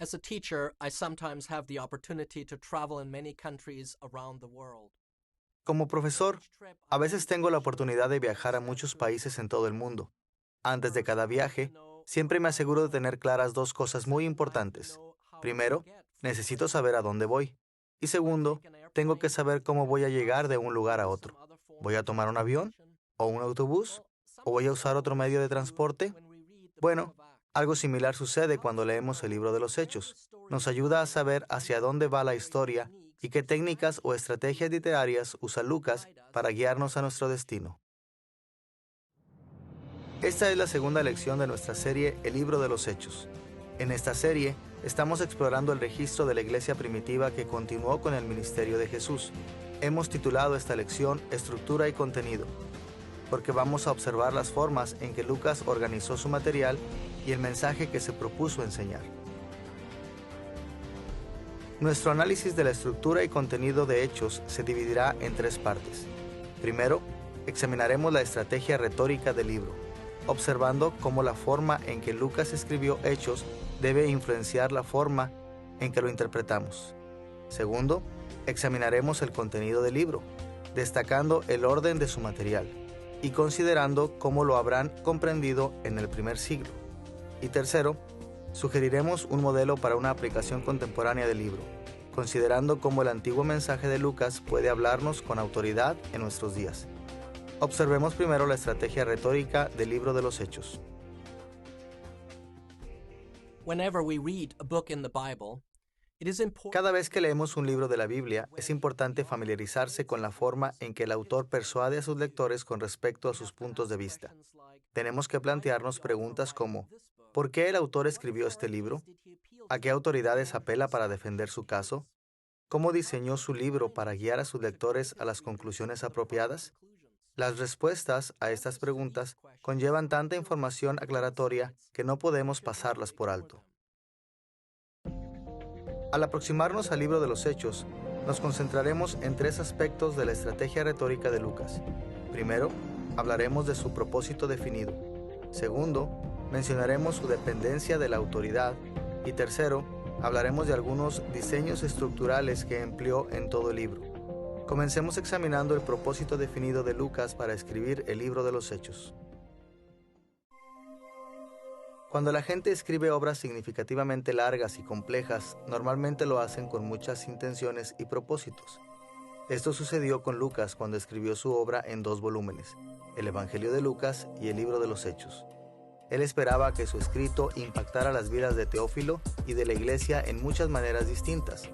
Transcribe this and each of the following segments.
As a teacher, I sometimes have the opportunity to travel in many countries around the world. Como profesor, a veces tengo la oportunidad de viajar a muchos países en todo el mundo. Antes de cada viaje, siempre me aseguro de tener claras dos cosas muy importantes. Primero, necesito saber a dónde voy. Y segundo, tengo que saber cómo voy a llegar de un lugar a otro. ¿Voy a tomar un avión? ¿O un autobús? ¿O voy a usar otro medio de transporte? Bueno, algo similar sucede cuando leemos el libro de los Hechos. Nos ayuda a saber hacia dónde va la historia y qué técnicas o estrategias literarias usa Lucas para guiarnos a nuestro destino. Esta es la segunda lección de nuestra serie El libro de los Hechos. En esta serie estamos explorando el registro de la iglesia primitiva que continuó con el ministerio de Jesús. Hemos titulado esta lección Estructura y contenido, porque vamos a observar las formas en que Lucas organizó su material y el mensaje que se propuso enseñar. Nuestro análisis de la estructura y contenido de Hechos se dividirá en tres partes. Primero, examinaremos la estrategia retórica del libro, observando cómo la forma en que Lucas escribió Hechos debe influenciar la forma en que lo interpretamos. Segundo, examinaremos el contenido del libro, destacando el orden de su material y considerando cómo lo habrán comprendido en el primer siglo. Y tercero, sugeriremos un modelo para una aplicación contemporánea del libro, considerando cómo el antiguo mensaje de Lucas puede hablarnos con autoridad en nuestros días. Observemos primero la estrategia retórica del libro de los Hechos. Whenever we read a book in the Bible, it is important. Cada vez que leemos un libro de la Biblia, es importante familiarizarse con la forma en que el autor persuade a sus lectores con respecto a sus puntos de vista. Tenemos que plantearnos preguntas como: ¿por qué el autor escribió este libro? ¿A qué autoridades apela para defender su caso? ¿Cómo diseñó su libro para guiar a sus lectores a las conclusiones apropiadas? Las respuestas a estas preguntas conllevan tanta información aclaratoria que no podemos pasarlas por alto. Al aproximarnos al libro de los Hechos, nos concentraremos en tres aspectos de la estrategia retórica de Lucas. Primero, hablaremos de su propósito definido. Segundo, mencionaremos su dependencia de la autoridad. Y tercero, hablaremos de algunos diseños estructurales que empleó en todo el libro. Comencemos examinando el propósito definido de Lucas para escribir el libro de los Hechos. Cuando la gente escribe obras significativamente largas y complejas, normalmente lo hacen con muchas intenciones y propósitos. Esto sucedió con Lucas cuando escribió su obra en 2 volúmenes, el Evangelio de Lucas y el libro de los Hechos. Él esperaba que su escrito impactara las vidas de Teófilo y de la iglesia en muchas maneras distintas.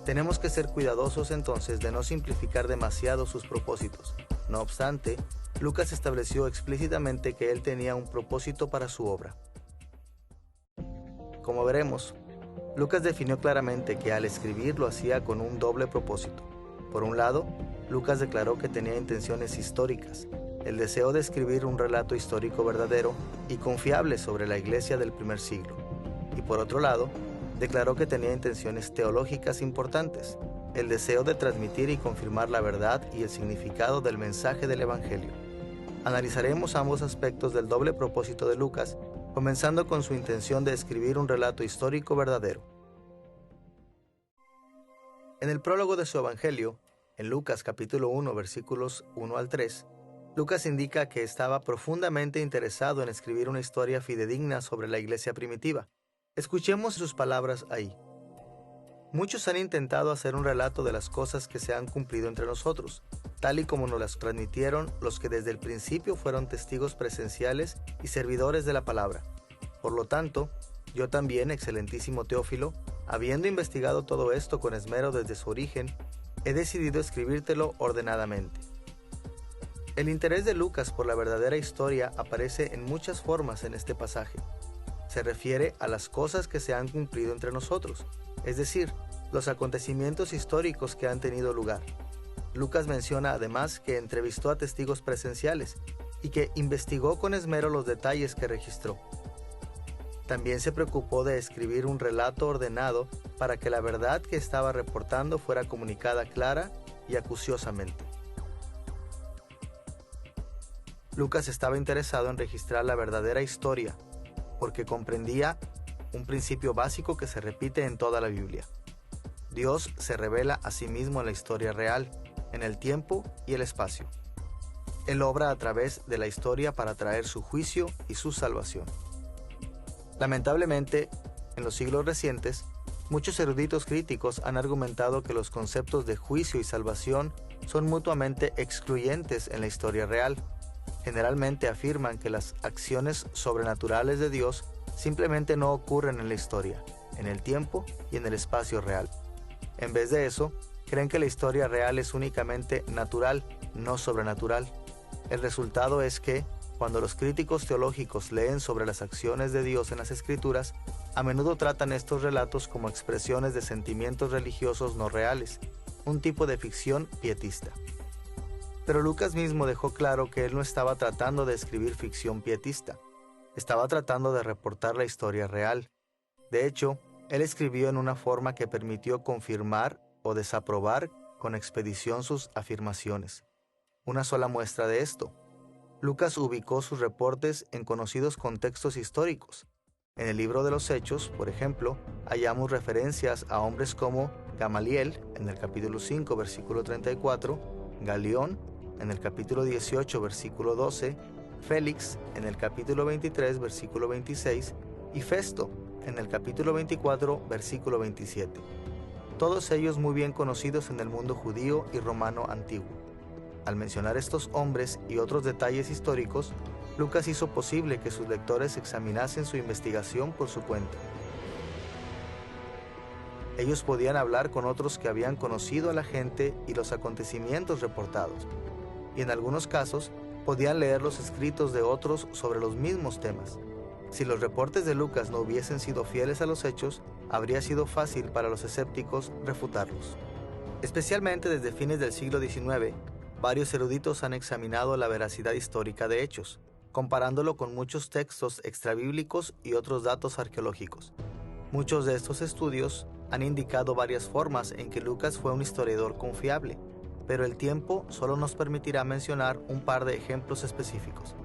Tenemos que ser cuidadosos entonces de no simplificar demasiado sus propósitos. No obstante, Lucas estableció explícitamente que él tenía un propósito para su obra. Como veremos, Lucas definió claramente que al escribir lo hacía con un doble propósito. Por un lado, Lucas declaró que tenía intenciones históricas, el deseo de escribir un relato histórico verdadero y confiable sobre la iglesia del primer siglo. Y por otro lado, declaró que tenía intenciones teológicas importantes, el deseo de transmitir y confirmar la verdad y el significado del mensaje del Evangelio. Analizaremos ambos aspectos del doble propósito de Lucas, comenzando con su intención de escribir un relato histórico verdadero. En el prólogo de su Evangelio, en Lucas capítulo 1, versículos 1 al 3, Lucas indica que estaba profundamente interesado en escribir una historia fidedigna sobre la iglesia primitiva. Escuchemos sus palabras ahí. Muchos han intentado hacer un relato de las cosas que se han cumplido entre nosotros, tal y como nos las transmitieron los que desde el principio fueron testigos presenciales y servidores de la palabra. Por lo tanto, yo también, excelentísimo Teófilo, habiendo investigado todo esto con esmero desde su origen, he decidido escribírtelo ordenadamente. El interés de Lucas por la verdadera historia aparece en muchas formas en este pasaje. Se refiere a las cosas que se han cumplido entre nosotros, es decir, los acontecimientos históricos que han tenido lugar. Lucas menciona además que entrevistó a testigos presenciales y que investigó con esmero los detalles que registró. También se preocupó de escribir un relato ordenado para que la verdad que estaba reportando fuera comunicada clara y acuciosamente. Lucas estaba interesado en registrar la verdadera historia, porque comprendía un principio básico que se repite en toda la Biblia. Dios se revela a sí mismo en la historia real, en el tiempo y el espacio. Él obra a través de la historia para traer su juicio y su salvación. Lamentablemente, en los siglos recientes, muchos eruditos críticos han argumentado que los conceptos de juicio y salvación son mutuamente excluyentes en la historia real. Generalmente afirman que las acciones sobrenaturales de Dios simplemente no ocurren en la historia, en el tiempo y en el espacio real. En vez de eso, creen que la historia real es únicamente natural, no sobrenatural. El resultado es que, cuando los críticos teológicos leen sobre las acciones de Dios en las Escrituras, a menudo tratan estos relatos como expresiones de sentimientos religiosos no reales, un tipo de ficción pietista. Pero Lucas mismo dejó claro que él no estaba tratando de escribir ficción pietista, estaba tratando de reportar la historia real. De hecho, él escribió en una forma que permitió confirmar o desaprobar con expedición sus afirmaciones. Una sola muestra de esto. Lucas ubicó sus reportes en conocidos contextos históricos. En el libro de los Hechos, por ejemplo, hallamos referencias a hombres como Gamaliel, en el capítulo 5, versículo 34, Galión, en el capítulo 18, versículo 12, Félix, en el capítulo 23, versículo 26, y Festo, en el capítulo 24, versículo 27. Todos ellos muy bien conocidos en el mundo judío y romano antiguo. Al mencionar estos hombres y otros detalles históricos, Lucas hizo posible que sus lectores examinasen su investigación por su cuenta. Ellos podían hablar con otros que habían conocido a la gente y los acontecimientos reportados, y en algunos casos podían leer los escritos de otros sobre los mismos temas. Si los reportes de Lucas no hubiesen sido fieles a los hechos, habría sido fácil para los escépticos refutarlos. Especialmente desde fines del siglo XIX, varios eruditos han examinado la veracidad histórica de Hechos, comparándolo con muchos textos extrabíblicos y otros datos arqueológicos. Muchos de estos estudios han indicado varias formas en que Lucas fue un historiador confiable, pero el tiempo solo nos permitirá mencionar un par de ejemplos específicos.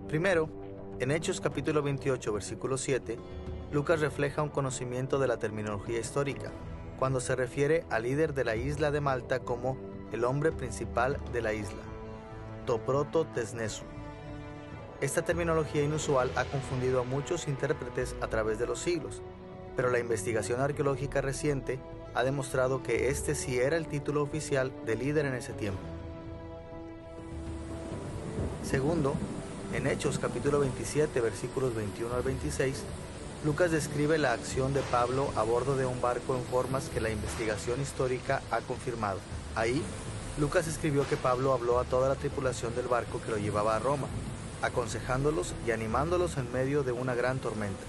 Primero, en Hechos capítulo 28, versículo 7, Lucas refleja un conocimiento de la terminología histórica, cuando se refiere al líder de la isla de Malta como el hombre principal de la isla, Toproto Tesnesu. Esta terminología inusual ha confundido a muchos intérpretes a través de los siglos, pero la investigación arqueológica reciente ha demostrado que este sí era el título oficial de líder en ese tiempo. Segundo, en Hechos capítulo 27, versículos 21 al 26, Lucas describe la acción de Pablo a bordo de un barco en formas que la investigación histórica ha confirmado. Ahí, Lucas escribió que Pablo habló a toda la tripulación del barco que lo llevaba a Roma, aconsejándolos y animándolos en medio de una gran tormenta.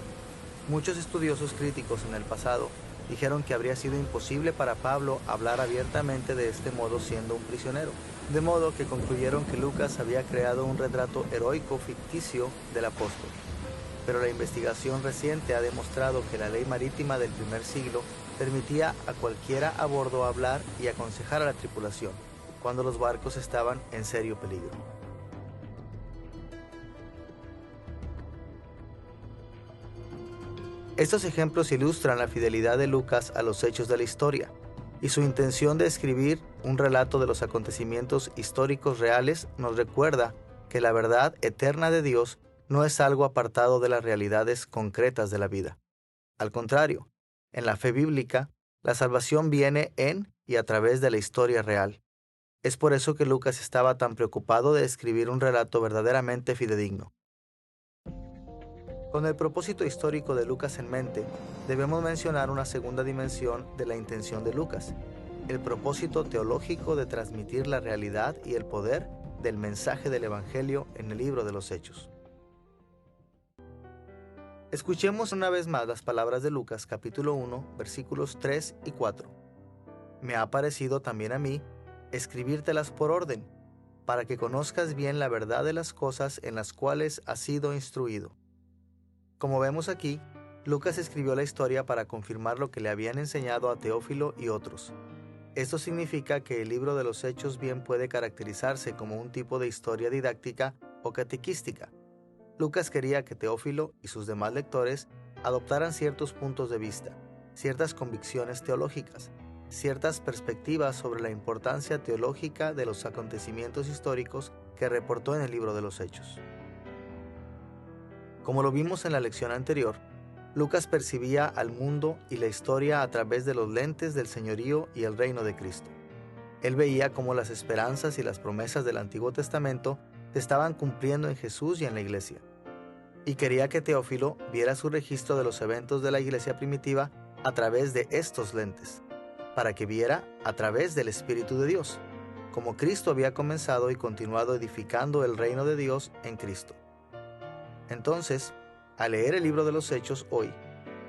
Muchos estudiosos críticos en el pasado dijeron que habría sido imposible para Pablo hablar abiertamente de este modo siendo un prisionero, de modo que concluyeron que Lucas había creado un retrato heroico ficticio del apóstol. Pero la investigación reciente ha demostrado que la ley marítima del primer siglo permitía a cualquiera a bordo hablar y aconsejar a la tripulación, cuando los barcos estaban en serio peligro. Estos ejemplos ilustran la fidelidad de Lucas a los hechos de la historia y su intención de escribir un relato de los acontecimientos históricos reales nos recuerda que la verdad eterna de Dios no es algo apartado de las realidades concretas de la vida. Al contrario, en la fe bíblica, la salvación viene en y a través de la historia real. Es por eso que Lucas estaba tan preocupado de escribir un relato verdaderamente fidedigno. Con el propósito histórico de Lucas en mente, debemos mencionar una segunda dimensión de la intención de Lucas, el propósito teológico de transmitir la realidad y el poder del mensaje del Evangelio en el libro de los Hechos. Escuchemos una vez más las palabras de Lucas capítulo 1, versículos 3 y 4. Me ha parecido también a mí escribírtelas por orden, para que conozcas bien la verdad de las cosas en las cuales has sido instruido. Como vemos aquí, Lucas escribió la historia para confirmar lo que le habían enseñado a Teófilo y otros. Esto significa que el libro de los Hechos bien puede caracterizarse como un tipo de historia didáctica o catequística. Lucas quería que Teófilo y sus demás lectores adoptaran ciertos puntos de vista, ciertas convicciones teológicas, ciertas perspectivas sobre la importancia teológica de los acontecimientos históricos que reportó en el libro de los Hechos. Como lo vimos en la lección anterior, Lucas percibía al mundo y la historia a través de los lentes del señorío y el reino de Cristo. Él veía cómo las esperanzas y las promesas del Antiguo Testamento se estaban cumpliendo en Jesús y en la Iglesia. Y quería que Teófilo viera su registro de los eventos de la Iglesia primitiva a través de estos lentes, para que viera a través del Espíritu de Dios, cómo Cristo había comenzado y continuado edificando el reino de Dios en Cristo. Entonces, al leer el libro de los Hechos hoy,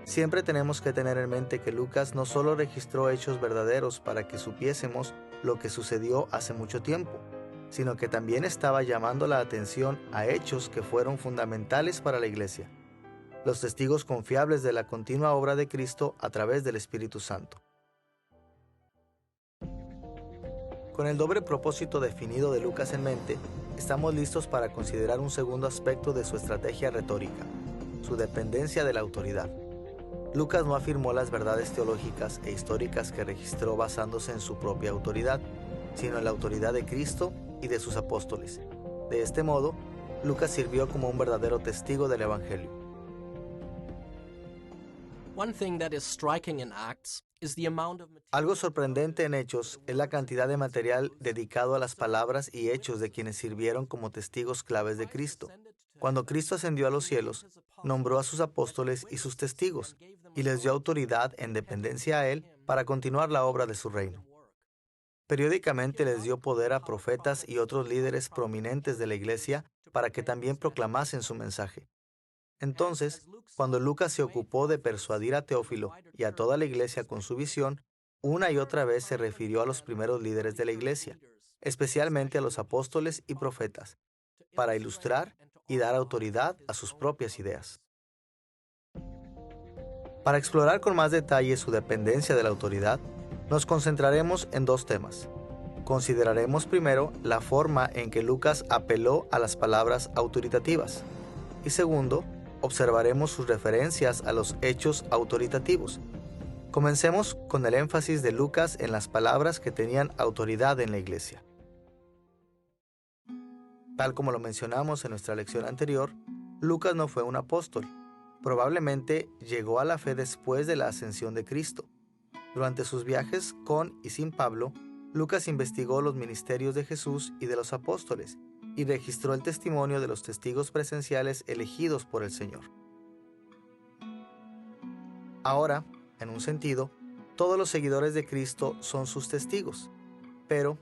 siempre tenemos que tener en mente que Lucas no solo registró hechos verdaderos para que supiésemos lo que sucedió hace mucho tiempo, sino que también estaba llamando la atención a hechos que fueron fundamentales para la Iglesia, los testigos confiables de la continua obra de Cristo a través del Espíritu Santo. Con el doble propósito definido de Lucas en mente, estamos listos para considerar un segundo aspecto de su estrategia retórica, su dependencia de la autoridad. Lucas no afirmó las verdades teológicas e históricas que registró basándose en su propia autoridad, sino en la autoridad de Cristo y de sus apóstoles. De este modo, Lucas sirvió como un verdadero testigo del Evangelio. One thing that is striking in Acts is the amount of Algo sorprendente en Hechos es la cantidad de material dedicado a las palabras y hechos de quienes sirvieron como testigos claves de Cristo. Cuando Cristo ascendió a los cielos, nombró a sus apóstoles y sus testigos, y les dio autoridad en dependencia a Él para continuar la obra de su reino. Periódicamente les dio poder a profetas y otros líderes prominentes de la Iglesia para que también proclamasen su mensaje. Entonces, cuando Lucas se ocupó de persuadir a Teófilo y a toda la Iglesia con su visión, una y otra vez se refirió a los primeros líderes de la Iglesia, especialmente a los apóstoles y profetas, para ilustrar y dar autoridad a sus propias ideas. Para explorar con más detalle su dependencia de la autoridad, nos concentraremos en dos temas. Consideraremos primero la forma en que Lucas apeló a las palabras autoritativas. Y segundo, observaremos sus referencias a los hechos autoritativos. Comencemos con el énfasis de Lucas en las palabras que tenían autoridad en la Iglesia. Tal como lo mencionamos en nuestra lección anterior, Lucas no fue un apóstol. Probablemente llegó a la fe después de la ascensión de Cristo. Durante sus viajes con y sin Pablo, Lucas investigó los ministerios de Jesús y de los apóstoles y registró el testimonio de los testigos presenciales elegidos por el Señor. Ahora, en un sentido, todos los seguidores de Cristo son sus testigos, pero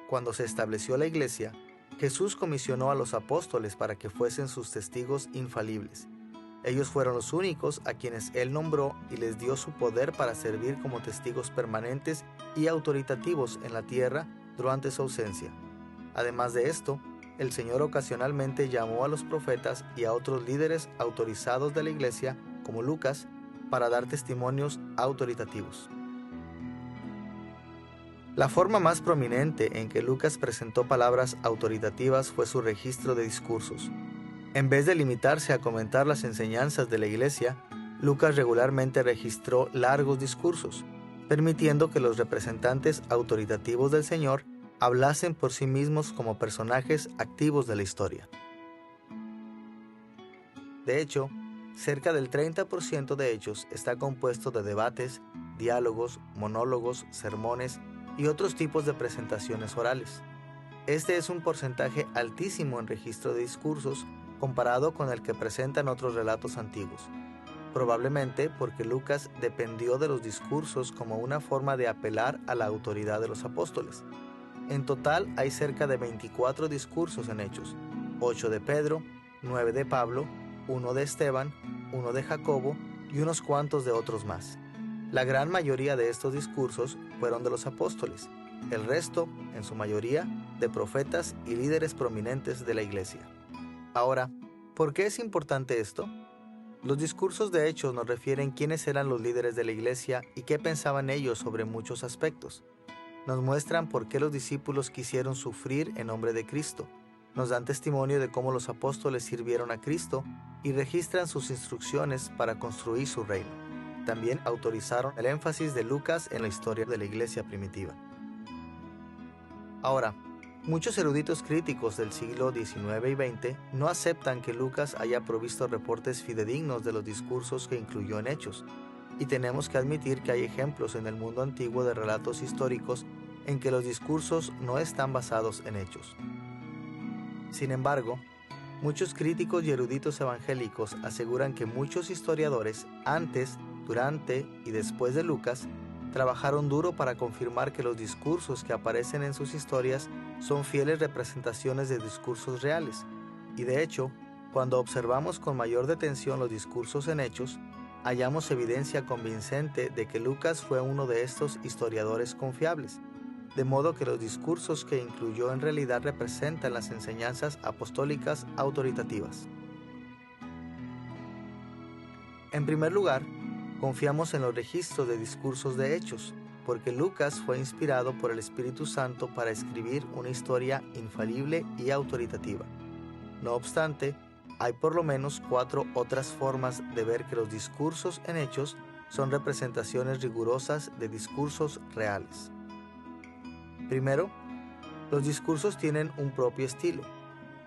cuando se estableció la Iglesia, Jesús comisionó a los apóstoles para que fuesen sus testigos infalibles. Ellos fueron los únicos a quienes Él nombró y les dio su poder para servir como testigos permanentes y autoritativos en la tierra durante su ausencia. Además de esto, el Señor ocasionalmente llamó a los profetas y a otros líderes autorizados de la Iglesia, como Lucas, para dar testimonios autoritativos. La forma más prominente en que Lucas presentó palabras autoritativas fue su registro de discursos. En vez de limitarse a comentar las enseñanzas de la Iglesia, Lucas regularmente registró largos discursos, permitiendo que los representantes autoritativos del Señor hablasen por sí mismos como personajes activos de la historia. De hecho, cerca del 30% de Hechos está compuesto de debates, diálogos, monólogos, sermones y otros tipos de presentaciones orales. Este es un porcentaje altísimo en registro de discursos comparado con el que presentan otros relatos antiguos, probablemente porque Lucas dependió de los discursos como una forma de apelar a la autoridad de los apóstoles. En total hay cerca de 24 discursos en Hechos, 8 de Pedro, 9 de Pablo, 1 de Esteban, 1 de Jacobo y unos cuantos de otros más. La gran mayoría de estos discursos fueron de los apóstoles, el resto, en su mayoría, de profetas y líderes prominentes de la Iglesia. Ahora, ¿por qué es importante esto? Los discursos de Hechos nos refieren quiénes eran los líderes de la Iglesia y qué pensaban ellos sobre muchos aspectos. Nos muestran por qué los discípulos quisieron sufrir en nombre de Cristo. nos dan testimonio de cómo los apóstoles sirvieron a Cristo y registran sus instrucciones para construir su reino. También autorizaron el énfasis de Lucas en la historia de la iglesia primitiva. Ahora, muchos eruditos críticos del siglo XIX y XX no aceptan que Lucas haya provisto reportes fidedignos de los discursos que incluyó en Hechos, y tenemos que admitir que hay ejemplos en el mundo antiguo de relatos históricos en que los discursos no están basados en hechos. Sin embargo, muchos críticos y eruditos evangélicos aseguran que muchos historiadores, antes, durante y después de Lucas, trabajaron duro para confirmar que los discursos que aparecen en sus historias son fieles representaciones de discursos reales. Y de hecho, cuando observamos con mayor detención los discursos en Hechos, hallamos evidencia convincente de que Lucas fue uno de estos historiadores confiables, de modo que los discursos que incluyó en realidad representan las enseñanzas apostólicas autoritativas. En primer lugar, confiamos en los registros de discursos de Hechos, porque Lucas fue inspirado por el Espíritu Santo para escribir una historia infalible y autoritativa. No obstante, hay por lo menos 4 otras formas de ver que los discursos en Hechos son representaciones rigurosas de discursos reales. Primero, los discursos tienen un propio estilo.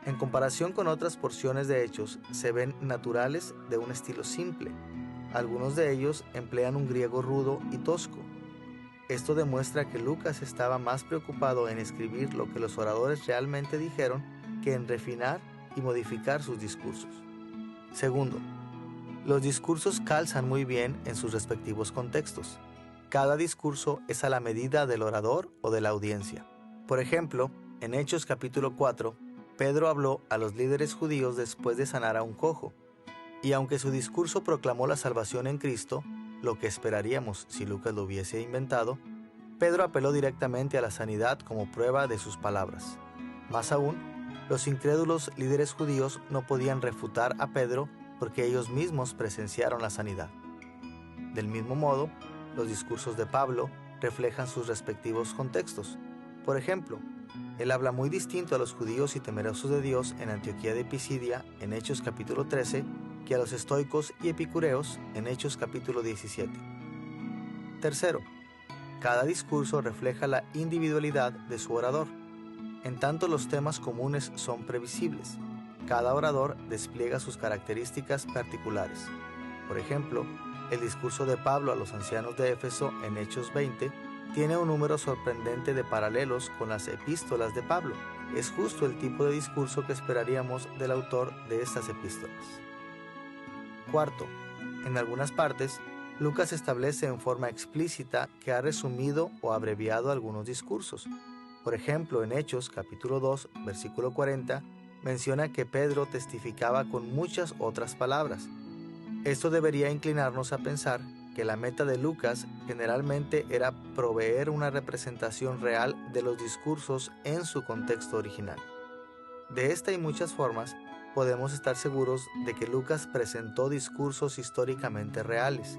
En comparación con otras porciones de Hechos, se ven naturales de un estilo simple. Algunos de ellos emplean un griego rudo y tosco. Esto demuestra que Lucas estaba más preocupado en escribir lo que los oradores realmente dijeron que en refinar y modificar sus discursos. Segundo, los discursos calzan muy bien en sus respectivos contextos. Cada discurso es a la medida del orador o de la audiencia. Por ejemplo, en Hechos capítulo 4, Pedro habló a los líderes judíos después de sanar a un cojo. Y aunque su discurso proclamó la salvación en Cristo, lo que esperaríamos si Lucas lo hubiese inventado, Pedro apeló directamente a la sanidad como prueba de sus palabras. Más aún, los incrédulos líderes judíos no podían refutar a Pedro porque ellos mismos presenciaron la sanidad. Del mismo modo, los discursos de Pablo reflejan sus respectivos contextos. Por ejemplo, él habla muy distinto a los judíos y temerosos de Dios en Antioquía de Pisidia, en Hechos capítulo 13, que a los estoicos y epicureos en Hechos capítulo 17. Tercero, cada discurso refleja la individualidad de su orador. En tanto los temas comunes son previsibles, cada orador despliega sus características particulares. Por ejemplo, el discurso de Pablo a los ancianos de Éfeso en Hechos 20 tiene un número sorprendente de paralelos con las epístolas de Pablo. Es justo el tipo de discurso que esperaríamos del autor de estas epístolas. Cuarto, en algunas partes, Lucas establece en forma explícita que ha resumido o abreviado algunos discursos. Por ejemplo, en Hechos capítulo 2, versículo 40, menciona que Pedro testificaba con muchas otras palabras. Esto debería inclinarnos a pensar que la meta de Lucas generalmente era proveer una representación real de los discursos en su contexto original. De esta y muchas formas, podemos estar seguros de que Lucas presentó discursos históricamente reales.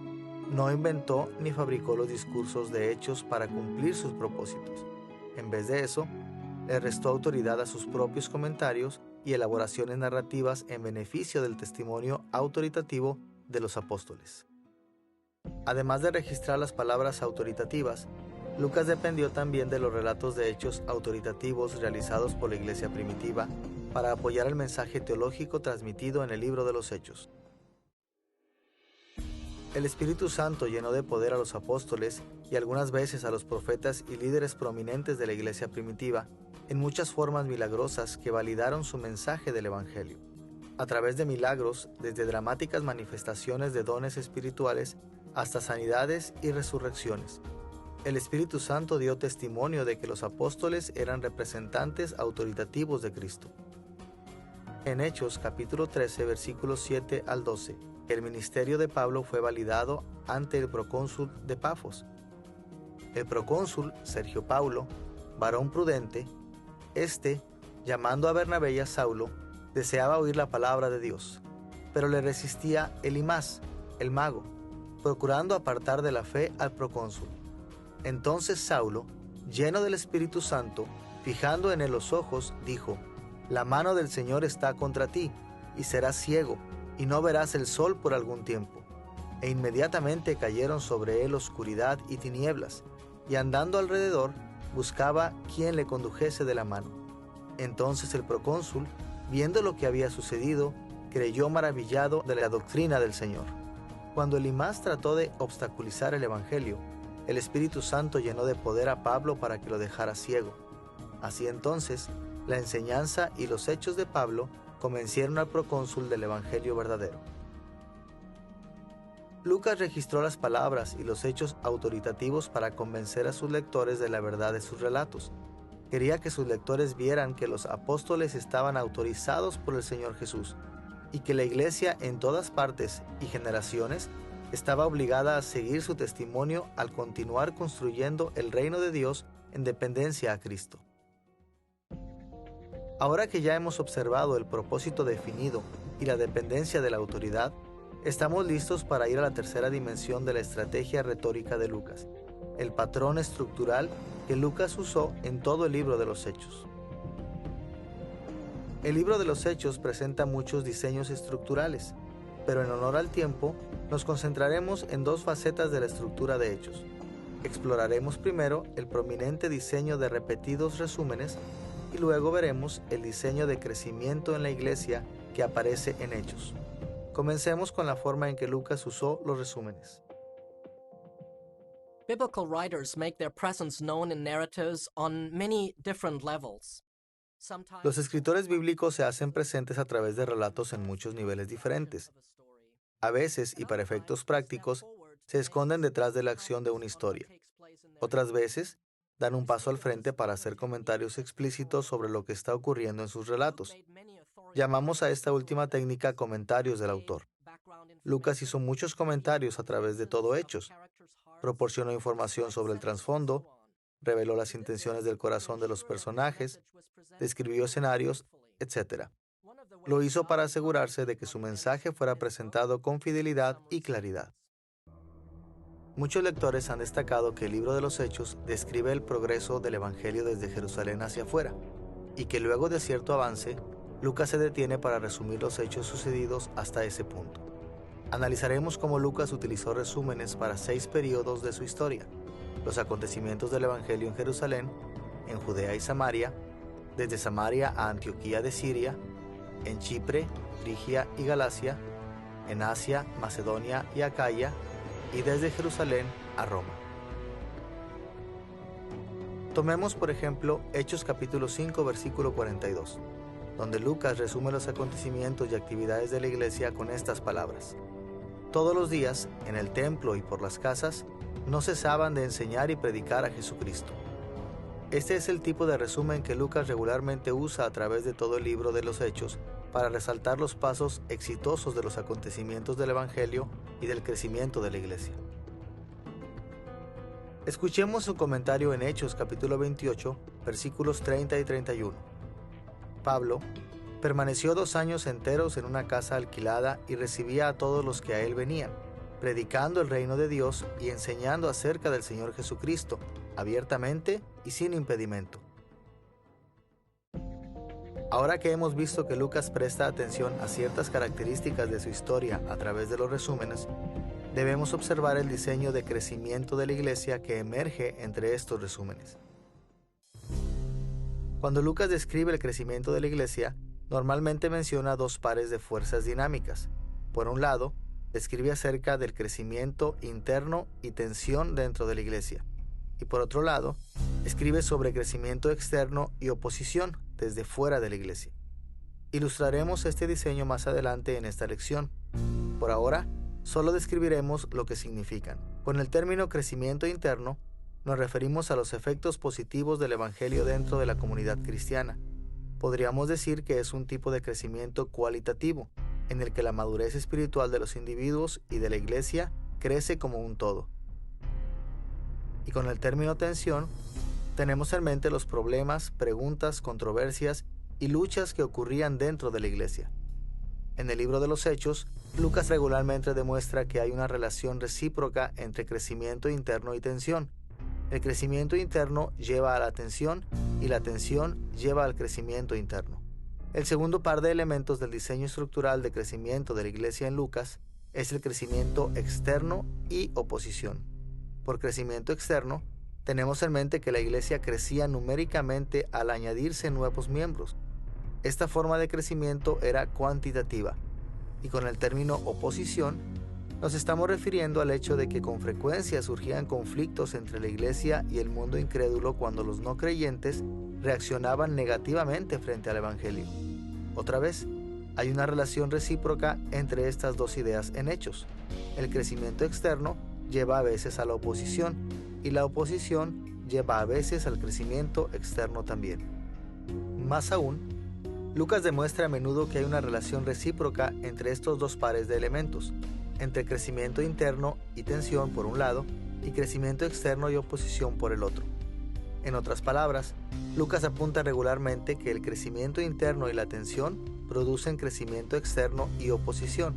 No inventó ni fabricó los discursos de Hechos para cumplir sus propósitos. En vez de eso, le restó autoridad a sus propios comentarios y elaboraciones narrativas en beneficio del testimonio autoritativo de los apóstoles. Además de registrar las palabras autoritativas, Lucas dependió también de los relatos de hechos autoritativos realizados por la iglesia primitiva para apoyar el mensaje teológico transmitido en el libro de los Hechos. El Espíritu Santo llenó de poder a los apóstoles y algunas veces a los profetas y líderes prominentes de la iglesia primitiva en muchas formas milagrosas que validaron su mensaje del Evangelio. A través de milagros, desde dramáticas manifestaciones de dones espirituales hasta sanidades y resurrecciones. El Espíritu Santo dio testimonio de que los apóstoles eran representantes autoritativos de Cristo. En Hechos capítulo 13, versículos 7 al 12, el ministerio de Pablo fue validado ante el procónsul de Pafos. El procónsul, Sergio Paulo, varón prudente, llamando a Bernabé y a Saulo, deseaba oír la palabra de Dios, pero le resistía Elimas, el mago, procurando apartar de la fe al procónsul. Entonces Saulo, lleno del Espíritu Santo, fijando en él los ojos, dijo: la mano del Señor está contra ti, y serás ciego, y no verás el sol por algún tiempo. E inmediatamente cayeron sobre él oscuridad y tinieblas, y andando alrededor, buscaba quien le condujese de la mano. Entonces el procónsul, viendo lo que había sucedido, creyó maravillado de la doctrina del Señor. Cuando Elímas trató de obstaculizar el Evangelio, el Espíritu Santo llenó de poder a Pablo para que lo dejara ciego. Así entonces, la enseñanza y los hechos de Pablo convencieron al procónsul del Evangelio verdadero. Lucas registró las palabras y los hechos autoritativos para convencer a sus lectores de la verdad de sus relatos. Quería que sus lectores vieran que los apóstoles estaban autorizados por el Señor Jesús y que la iglesia en todas partes y generaciones estaba obligada a seguir su testimonio al continuar construyendo el reino de Dios en dependencia a Cristo. Ahora que ya hemos observado el propósito definido y la dependencia de la autoridad, estamos listos para ir a la tercera dimensión de la estrategia retórica de Lucas, el patrón estructural que Lucas usó en todo el libro de los Hechos. El libro de los Hechos presenta muchos diseños estructurales, pero en honor al tiempo, nos concentraremos en dos facetas de la estructura de Hechos. Exploraremos primero el prominente diseño de repetidos resúmenes y luego veremos el diseño de crecimiento en la iglesia que aparece en Hechos. Comencemos con la forma en que Lucas usó los resúmenes. Biblical writers make their presence known in narratives on many different levels. Los escritores bíblicos se hacen presentes a través de relatos en muchos niveles diferentes. A veces, y para efectos prácticos, se esconden detrás de la acción de una historia. Otras veces, dan un paso al frente para hacer comentarios explícitos sobre lo que está ocurriendo en sus relatos. Llamamos a esta última técnica comentarios del autor. Lucas hizo muchos comentarios a través de todo Hechos. Proporcionó información sobre el trasfondo, reveló las intenciones del corazón de los personajes, describió escenarios, etc. Lo hizo para asegurarse de que su mensaje fuera presentado con fidelidad y claridad. Muchos lectores han destacado que el libro de los Hechos describe el progreso del Evangelio desde Jerusalén hacia afuera, y que luego de cierto avance, Lucas se detiene para resumir los hechos sucedidos hasta ese punto. Analizaremos cómo Lucas utilizó resúmenes para 6 periodos de su historia: los acontecimientos del Evangelio en Jerusalén, en Judea y Samaria, desde Samaria a Antioquía de Siria, en Chipre, Frigia y Galacia, en Asia, Macedonia y Acaya, y desde Jerusalén a Roma. Tomemos, por ejemplo, Hechos capítulo 5, versículo 42, donde Lucas resume los acontecimientos y actividades de la iglesia con estas palabras: todos los días, en el templo y por las casas, no cesaban de enseñar y predicar a Jesucristo. Este es el tipo de resumen que Lucas regularmente usa a través de todo el libro de los Hechos para resaltar los pasos exitosos de los acontecimientos del Evangelio y del crecimiento de la iglesia. Escuchemos su comentario en Hechos capítulo 28, versículos 30 y 31. Pablo permaneció 2 años enteros en una casa alquilada y recibía a todos los que a él venían, predicando el reino de Dios y enseñando acerca del Señor Jesucristo, abiertamente y sin impedimento. Ahora que hemos visto que Lucas presta atención a ciertas características de su historia a través de los resúmenes, debemos observar el diseño de crecimiento de la iglesia que emerge entre estos resúmenes. Cuando Lucas describe el crecimiento de la iglesia, normalmente menciona 2 pares de fuerzas dinámicas. Por un lado, describe acerca del crecimiento interno y tensión dentro de la iglesia. Y por otro lado, escribe sobre crecimiento externo y oposición desde fuera de la iglesia. Ilustraremos este diseño más adelante en esta lección. Por ahora, solo describiremos lo que significan. Con el término crecimiento interno, nos referimos a los efectos positivos del Evangelio dentro de la comunidad cristiana. Podríamos decir que es un tipo de crecimiento cualitativo, en el que la madurez espiritual de los individuos y de la iglesia crece como un todo. Y con el término tensión, tenemos en mente los problemas, preguntas, controversias y luchas que ocurrían dentro de la iglesia. En el libro de los Hechos, Lucas regularmente demuestra que hay una relación recíproca entre crecimiento interno y tensión. El crecimiento interno lleva a la tensión y la tensión lleva al crecimiento interno. El segundo par de elementos del diseño estructural de crecimiento de la iglesia en Lucas es el crecimiento externo y oposición. Por crecimiento externo, tenemos en mente que la iglesia crecía numéricamente al añadirse nuevos miembros. Esta forma de crecimiento era cuantitativa, y con el término oposición, nos estamos refiriendo al hecho de que con frecuencia surgían conflictos entre la iglesia y el mundo incrédulo cuando los no creyentes reaccionaban negativamente frente al evangelio. Otra vez, hay una relación recíproca entre estas dos ideas en Hechos. El crecimiento externo lleva a veces a la oposición, y la oposición lleva a veces al crecimiento externo también. Más aún, Lucas demuestra a menudo que hay una relación recíproca entre estos dos pares de elementos, entre crecimiento interno y tensión por un lado, y crecimiento externo y oposición por el otro. En otras palabras, Lucas apunta regularmente que el crecimiento interno y la tensión producen crecimiento externo y oposición,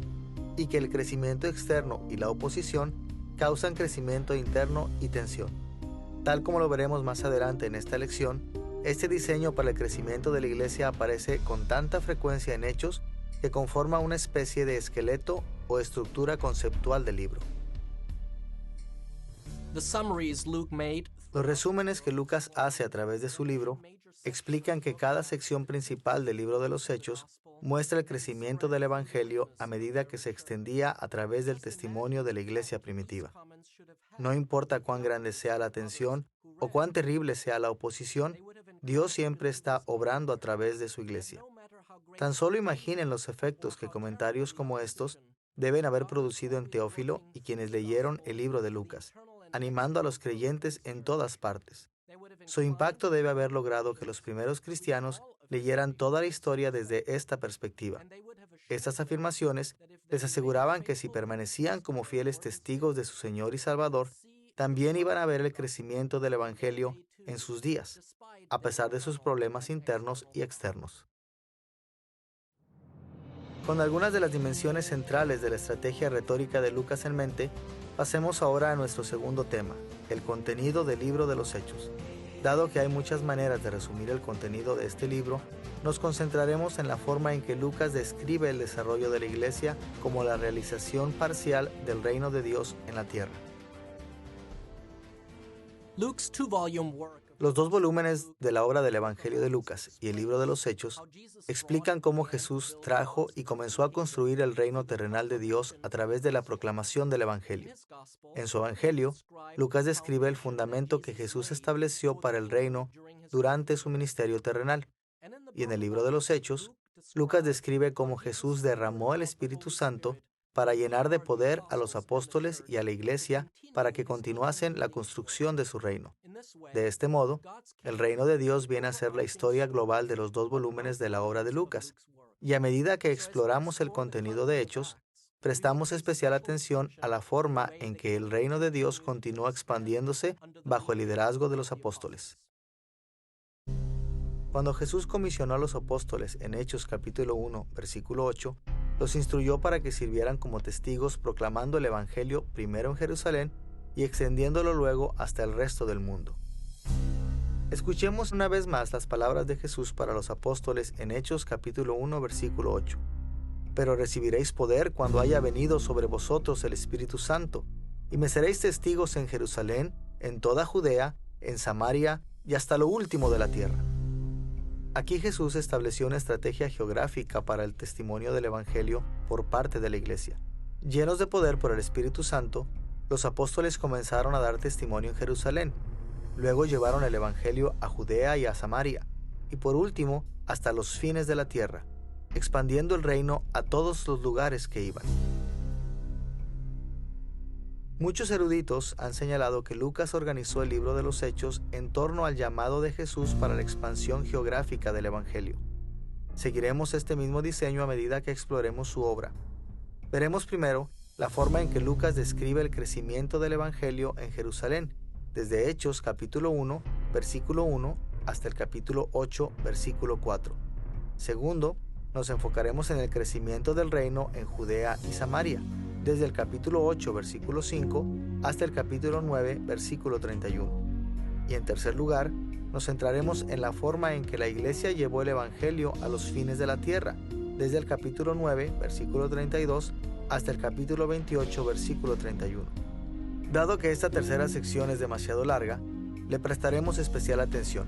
y que el crecimiento externo y la oposición causan crecimiento interno y tensión. Tal como lo veremos más adelante en esta lección, este diseño para el crecimiento de la iglesia aparece con tanta frecuencia en Hechos que conforma una especie de esqueleto o estructura conceptual del libro. Los resúmenes que Lucas hace a través de su libro explican que cada sección principal del libro de los Hechos muestra el crecimiento del Evangelio a medida que se extendía a través del testimonio de la iglesia primitiva. No importa cuán grande sea la tensión o cuán terrible sea la oposición, Dios siempre está obrando a través de su iglesia. Tan solo imaginen los efectos que comentarios como estos deben haber producido en Teófilo y quienes leyeron el libro de Lucas, animando a los creyentes en todas partes. Su impacto debe haber logrado que los primeros cristianos leyeran toda la historia desde esta perspectiva. Estas afirmaciones les aseguraban que si permanecían como fieles testigos de su Señor y Salvador, también iban a ver el crecimiento del Evangelio en sus días, a pesar de sus problemas internos y externos. Con algunas de las dimensiones centrales de la estrategia retórica de Lucas en mente, pasemos ahora a nuestro segundo tema, el contenido del libro de los Hechos. Dado que hay muchas maneras de resumir el contenido de este libro, nos concentraremos en la forma en que Lucas describe el desarrollo de la iglesia como la realización parcial del reino de Dios en la tierra. Los dos volúmenes de la obra del Evangelio de Lucas y el libro de los Hechos explican cómo Jesús trajo y comenzó a construir el reino terrenal de Dios a través de la proclamación del Evangelio. En su Evangelio, Lucas describe el fundamento que Jesús estableció para el reino durante su ministerio terrenal. Y en el libro de los Hechos, Lucas describe cómo Jesús derramó el Espíritu Santo para llenar de poder a los apóstoles y a la iglesia para que continuasen la construcción de su reino. De este modo, el reino de Dios viene a ser la historia global de los dos volúmenes de la obra de Lucas. Y a medida que exploramos el contenido de Hechos, prestamos especial atención a la forma en que el reino de Dios continúa expandiéndose bajo el liderazgo de los apóstoles. Cuando Jesús comisionó a los apóstoles en Hechos capítulo 1, versículo 8, los instruyó para que sirvieran como testigos proclamando el Evangelio primero en Jerusalén y extendiéndolo luego hasta el resto del mundo. Escuchemos una vez más las palabras de Jesús para los apóstoles en Hechos capítulo 1, versículo 8. Pero recibiréis poder cuando haya venido sobre vosotros el Espíritu Santo, y me seréis testigos en Jerusalén, en toda Judea, en Samaria y hasta lo último de la tierra. Aquí Jesús estableció una estrategia geográfica para el testimonio del Evangelio por parte de la iglesia. Llenos de poder por el Espíritu Santo, los apóstoles comenzaron a dar testimonio en Jerusalén. Luego llevaron el Evangelio a Judea y a Samaria, y por último hasta los fines de la tierra, expandiendo el reino a todos los lugares que iban. Muchos eruditos han señalado que Lucas organizó el libro de los Hechos en torno al llamado de Jesús para la expansión geográfica del Evangelio. Seguiremos este mismo diseño a medida que exploremos su obra. Veremos primero la forma en que Lucas describe el crecimiento del Evangelio en Jerusalén, desde Hechos capítulo 1, versículo 1, hasta el capítulo 8, versículo 4. Segundo, nos enfocaremos en el crecimiento del reino en Judea y Samaria, desde el capítulo 8, versículo 5, hasta el capítulo 9, versículo 31. Y en tercer lugar, nos centraremos en la forma en que la Iglesia llevó el Evangelio a los fines de la tierra, desde el capítulo 9, versículo 32, hasta el capítulo 28, versículo 31. Dado que esta tercera sección es demasiado larga, le prestaremos especial atención,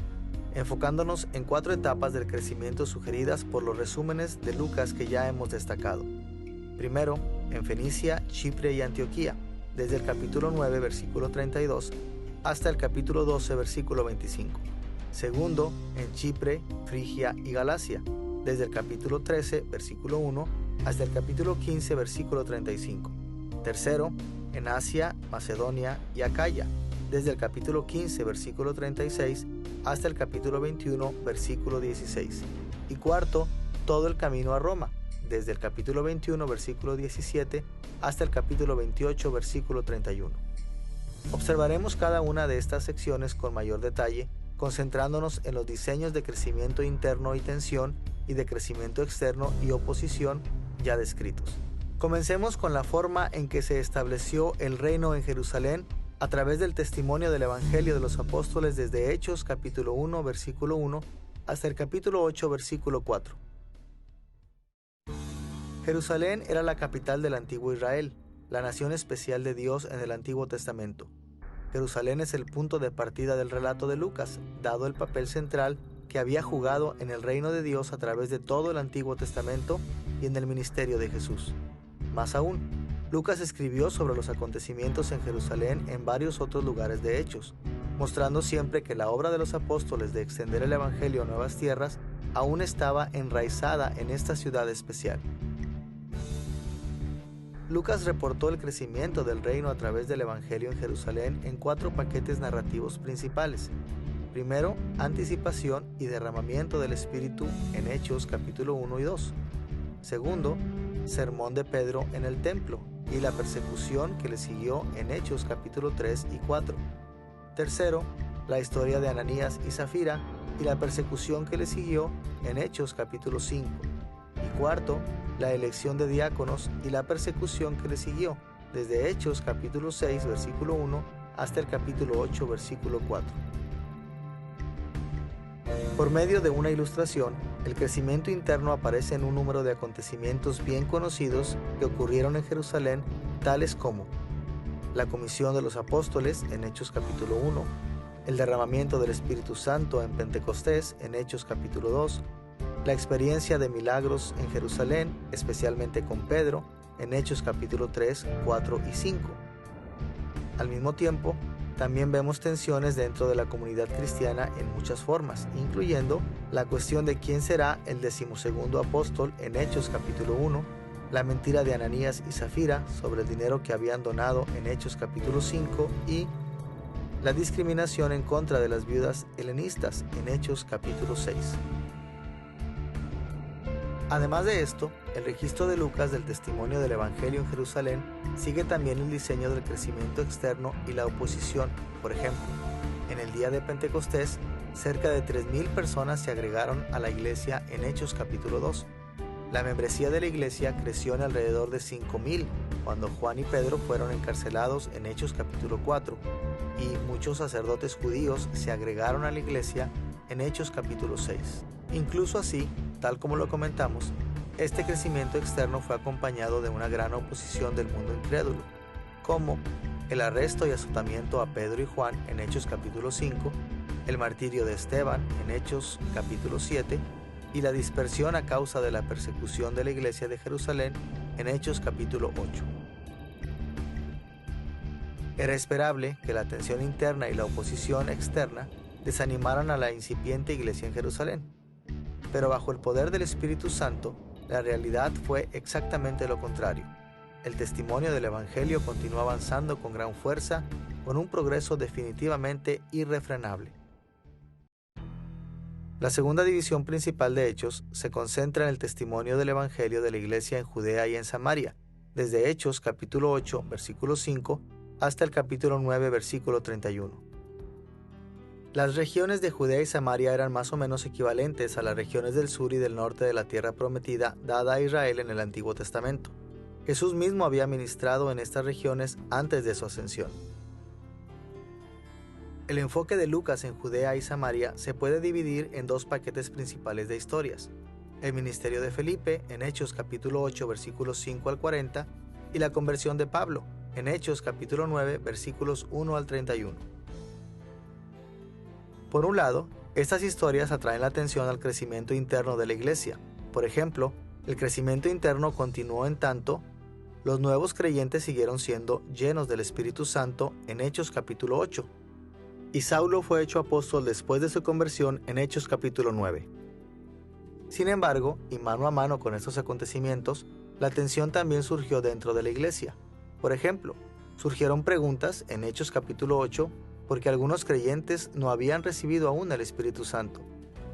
enfocándonos en 4 etapas del crecimiento sugeridas por los resúmenes de Lucas que ya hemos destacado. Primero, en Fenicia, Chipre y Antioquía, desde el capítulo 9, versículo 32, hasta el capítulo 12, versículo 25. Segundo, en Chipre, Frigia y Galacia, desde el capítulo 13, versículo 1, hasta el capítulo 15, versículo 35. Tercero, en Asia, Macedonia y Acaya, desde el capítulo 15, versículo 36, hasta el capítulo 21, versículo 16. Y cuarto, todo el camino a Roma, desde el capítulo 21, versículo 17, hasta el capítulo 28, versículo 31. Observaremos cada una de estas secciones con mayor detalle, concentrándonos en los diseños de crecimiento interno y tensión y de crecimiento externo y oposición ya descritos. Comencemos con la forma en que se estableció el reino en Jerusalén a través del testimonio del Evangelio de los Apóstoles desde Hechos capítulo 1, versículo 1, hasta el capítulo 8, versículo 4. Jerusalén era la capital del antiguo Israel, la nación especial de Dios en el Antiguo Testamento. Jerusalén es el punto de partida del relato de Lucas, dado el papel central que había jugado en el reino de Dios a través de todo el Antiguo Testamento y en el ministerio de Jesús. Más aún, Lucas escribió sobre los acontecimientos en Jerusalén en varios otros lugares de Hechos, mostrando siempre que la obra de los apóstoles de extender el Evangelio a nuevas tierras aún estaba enraizada en esta ciudad especial. Lucas reportó el crecimiento del reino a través del Evangelio en Jerusalén en 4 paquetes narrativos principales. Primero, anticipación y derramamiento del Espíritu en Hechos capítulo 1 y 2. Segundo, sermón de Pedro en el templo y la persecución que le siguió en Hechos capítulo 3 y 4. Tercero, la historia de Ananías y Zafira y la persecución que le siguió en Hechos capítulo 5. Y cuarto, la elección de diáconos y la persecución que le siguió, desde Hechos capítulo 6, versículo 1, hasta el capítulo 8, versículo 4. Por medio de una ilustración, el crecimiento interno aparece en un número de acontecimientos bien conocidos que ocurrieron en Jerusalén, tales como la comisión de los apóstoles en Hechos capítulo 1, el derramamiento del Espíritu Santo en Pentecostés en Hechos capítulo 2, la experiencia de milagros en Jerusalén, especialmente con Pedro, en Hechos capítulo 3, 4 y 5. Al mismo tiempo, también vemos tensiones dentro de la comunidad cristiana en muchas formas, incluyendo la cuestión de quién será el 12º apóstol en Hechos capítulo 1, la mentira de Ananías y Zafira sobre el dinero que habían donado en Hechos capítulo 5 y la discriminación en contra de las viudas helenistas en Hechos capítulo 6. Además de esto, el registro de Lucas del testimonio del Evangelio en Jerusalén sigue también el diseño del crecimiento externo y la oposición. Por ejemplo, en el día de Pentecostés, cerca de 3,000 personas se agregaron a la iglesia en Hechos capítulo 2. La membresía de la iglesia creció en alrededor de 5,000 cuando Juan y Pedro fueron encarcelados en Hechos capítulo 4, y muchos sacerdotes judíos se agregaron a la iglesia en Hechos capítulo 6. Incluso así, tal como lo comentamos, este crecimiento externo fue acompañado de una gran oposición del mundo incrédulo, como el arresto y azotamiento a Pedro y Juan en Hechos capítulo 5, el martirio de Esteban en Hechos capítulo 7 y la dispersión a causa de la persecución de la iglesia de Jerusalén en Hechos capítulo 8. Era esperable que la tensión interna y la oposición externa desanimaran a la incipiente iglesia en Jerusalén. Pero bajo el poder del Espíritu Santo, la realidad fue exactamente lo contrario. El testimonio del Evangelio continuó avanzando con gran fuerza, con un progreso definitivamente irrefrenable. La segunda división principal de Hechos se concentra en el testimonio del Evangelio de la iglesia en Judea y en Samaria, desde Hechos capítulo 8, versículo 5, hasta el capítulo 9, versículo 31. Las regiones de Judea y Samaria eran más o menos equivalentes a las regiones del sur y del norte de la tierra prometida dada a Israel en el Antiguo Testamento. Jesús mismo había ministrado en estas regiones antes de su ascensión. El enfoque de Lucas en Judea y Samaria se puede dividir en dos paquetes principales de historias: el ministerio de Felipe en Hechos capítulo 8 versículos 5 al 40 y la conversión de Pablo en Hechos capítulo 9 versículos 1 al 31. Por un lado, estas historias atraen la atención al crecimiento interno de la iglesia. Por ejemplo, el crecimiento interno continuó en tanto los nuevos creyentes siguieron siendo llenos del Espíritu Santo en Hechos capítulo 8, y Saulo fue hecho apóstol después de su conversión en Hechos capítulo 9. Sin embargo, y mano a mano con estos acontecimientos, la tensión también surgió dentro de la iglesia. Por ejemplo, surgieron preguntas en Hechos capítulo 8 porque algunos creyentes no habían recibido aún el Espíritu Santo.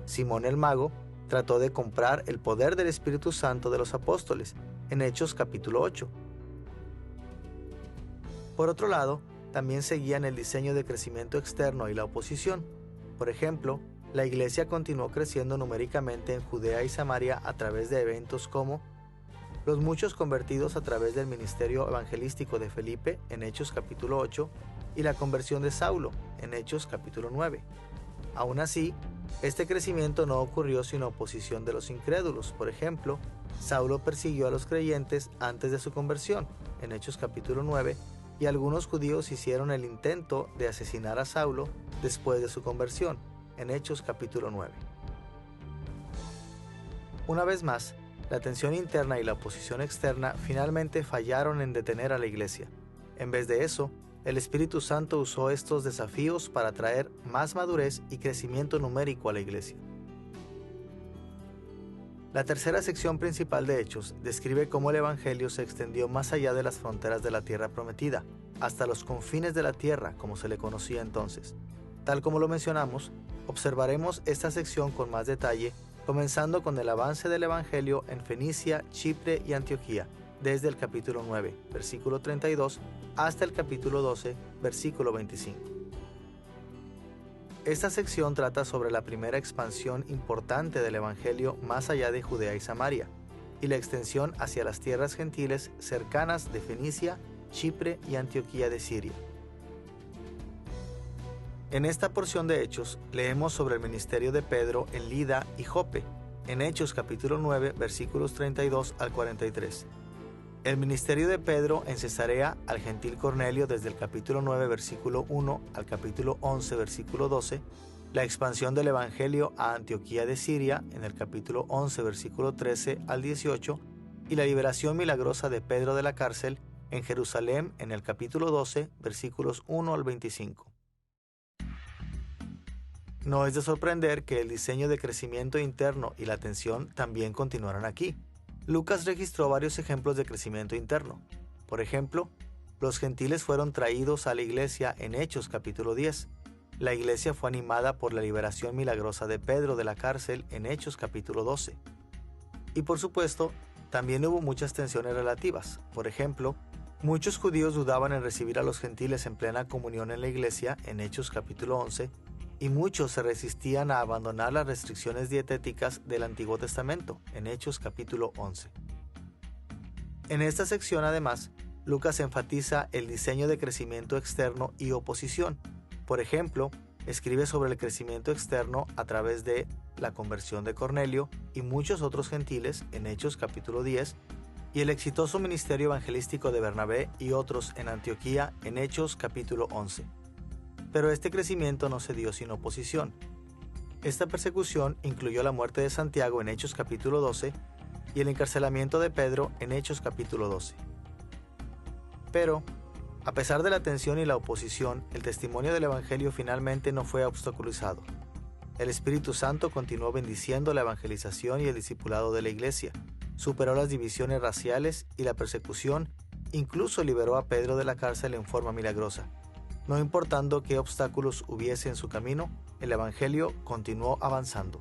Simón el mago trató de comprar el poder del Espíritu Santo de los apóstoles en Hechos capítulo 8. Por otro lado, también seguían el diseño de crecimiento externo y la oposición. Por ejemplo, la iglesia continuó creciendo numéricamente en Judea y Samaria a través de eventos como los muchos convertidos a través del ministerio evangelístico de Felipe en Hechos capítulo 8 y la conversión de Saulo en Hechos capítulo 9. Aún así, este crecimiento no ocurrió sin oposición de los incrédulos. Por ejemplo, Saulo persiguió a los creyentes antes de su conversión en Hechos capítulo 9 y algunos judíos hicieron el intento de asesinar a Saulo después de su conversión en Hechos capítulo 9. Una vez más, la tensión interna y la oposición externa finalmente fallaron en detener a la iglesia. En vez de eso, el Espíritu Santo usó estos desafíos para traer más madurez y crecimiento numérico a la iglesia. La tercera sección principal de Hechos describe cómo el Evangelio se extendió más allá de las fronteras de la tierra prometida, hasta los confines de la tierra, como se le conocía entonces. Tal como lo mencionamos, observaremos esta sección con más detalle, comenzando con el avance del Evangelio en Fenicia, Chipre y Antioquía, desde el capítulo 9, versículo 32, hasta el capítulo 12, versículo 25. Esta sección trata sobre la primera expansión importante del Evangelio más allá de Judea y Samaria, y la extensión hacia las tierras gentiles cercanas de Fenicia, Chipre y Antioquía de Siria. En esta porción de Hechos, leemos sobre el ministerio de Pedro en Lida y Jope, en Hechos capítulo 9, versículos 32 al 43. El ministerio de Pedro en Cesarea al gentil Cornelio desde el capítulo 9, versículo 1 al capítulo 11, versículo 12, la expansión del Evangelio a Antioquía de Siria en el capítulo 11, versículo 13 al 18, y la liberación milagrosa de Pedro de la cárcel en Jerusalén en el capítulo 12, versículos 1 al 25. No es de sorprender que el diseño de crecimiento interno y la tensión también continuaran aquí. Lucas registró varios ejemplos de crecimiento interno. Por ejemplo, los gentiles fueron traídos a la iglesia en Hechos capítulo 10. La iglesia fue animada por la liberación milagrosa de Pedro de la cárcel en Hechos capítulo 12. Y por supuesto, también hubo muchas tensiones relativas. Por ejemplo, muchos judíos dudaban en recibir a los gentiles en plena comunión en la iglesia en Hechos capítulo 11, y muchos se resistían a abandonar las restricciones dietéticas del Antiguo Testamento, en Hechos capítulo 11. En esta sección, además, Lucas enfatiza el diseño de crecimiento externo y oposición. Por ejemplo, escribe sobre el crecimiento externo a través de la conversión de Cornelio y muchos otros gentiles en Hechos capítulo 10, y el exitoso ministerio evangelístico de Bernabé y otros en Antioquía en Hechos capítulo 11. Pero este crecimiento no se dio sin oposición. Esta persecución incluyó la muerte de Santiago en Hechos capítulo 12 y el encarcelamiento de Pedro en Hechos capítulo 12. Pero, a pesar de la tensión y la oposición, el testimonio del Evangelio finalmente no fue obstaculizado. El Espíritu Santo continuó bendiciendo la evangelización y el discipulado de la iglesia, superó las divisiones raciales y la persecución, incluso liberó a Pedro de la cárcel en forma milagrosa. No importando qué obstáculos hubiese en su camino, el Evangelio continuó avanzando.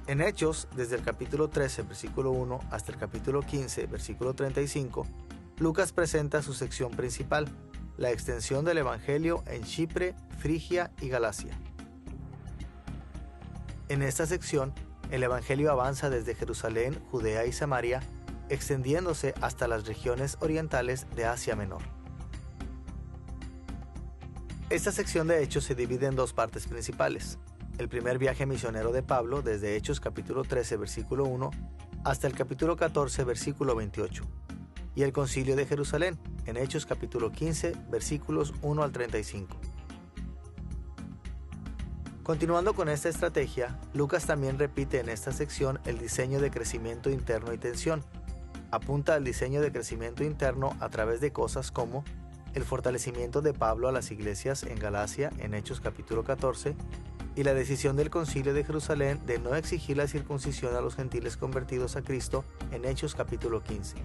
En Hechos, desde el capítulo 13, versículo 1, hasta el capítulo 15, versículo 35, Lucas presenta su sección principal, la extensión del Evangelio en Chipre, Frigia y Galacia. En esta sección, el Evangelio avanza desde Jerusalén, Judea y Samaria, extendiéndose hasta las regiones orientales de Asia Menor. Esta sección de Hechos se divide en dos partes principales. El primer viaje misionero de Pablo, desde Hechos capítulo 13, versículo 1, hasta el capítulo 14, versículo 28. Y el concilio de Jerusalén, en Hechos capítulo 15, versículos 1 al 35. Continuando con esta estrategia, Lucas también repite en esta sección el diseño de crecimiento interno y tensión. Apunta al diseño de crecimiento interno a través de cosas como el fortalecimiento de Pablo a las iglesias en Galacia en Hechos capítulo 14 y la decisión del concilio de Jerusalén de no exigir la circuncisión a los gentiles convertidos a Cristo en Hechos capítulo 15.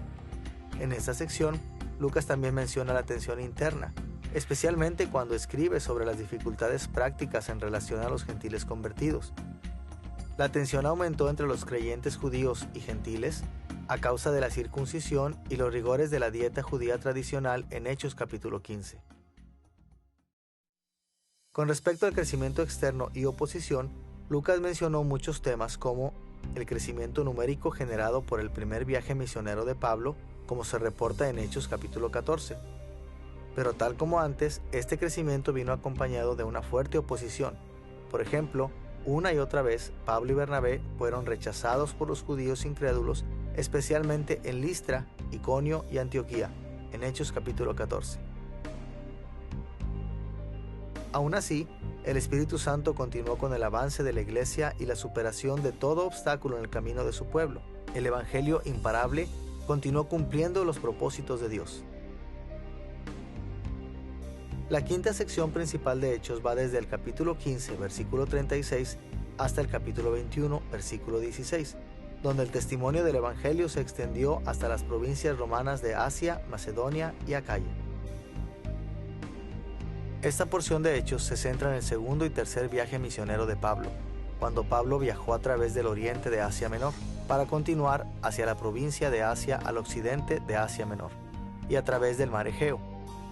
En esta sección, Lucas también menciona la tensión interna, especialmente cuando escribe sobre las dificultades prácticas en relación a los gentiles convertidos. La tensión aumentó entre los creyentes judíos y gentiles a causa de la circuncisión y los rigores de la dieta judía tradicional en Hechos capítulo 15. Con respecto al crecimiento externo y oposición, Lucas mencionó muchos temas como el crecimiento numérico generado por el primer viaje misionero de Pablo, como se reporta en Hechos capítulo 14. Pero tal como antes, este crecimiento vino acompañado de una fuerte oposición. Por ejemplo, una y otra vez, Pablo y Bernabé fueron rechazados por los judíos incrédulos, especialmente en Listra, Iconio y Antioquía, en Hechos capítulo 14. Aún así, el Espíritu Santo continuó con el avance de la iglesia y la superación de todo obstáculo en el camino de su pueblo. El Evangelio imparable continuó cumpliendo los propósitos de Dios. La quinta sección principal de Hechos va desde el capítulo 15, versículo 36, hasta el capítulo 21, versículo 16, donde el testimonio del Evangelio se extendió hasta las provincias romanas de Asia, Macedonia y Acaya. Esta porción de Hechos se centra en el segundo y tercer viaje misionero de Pablo, cuando Pablo viajó a través del oriente de Asia Menor, para continuar hacia la provincia de Asia al occidente de Asia Menor, y a través del mar Egeo,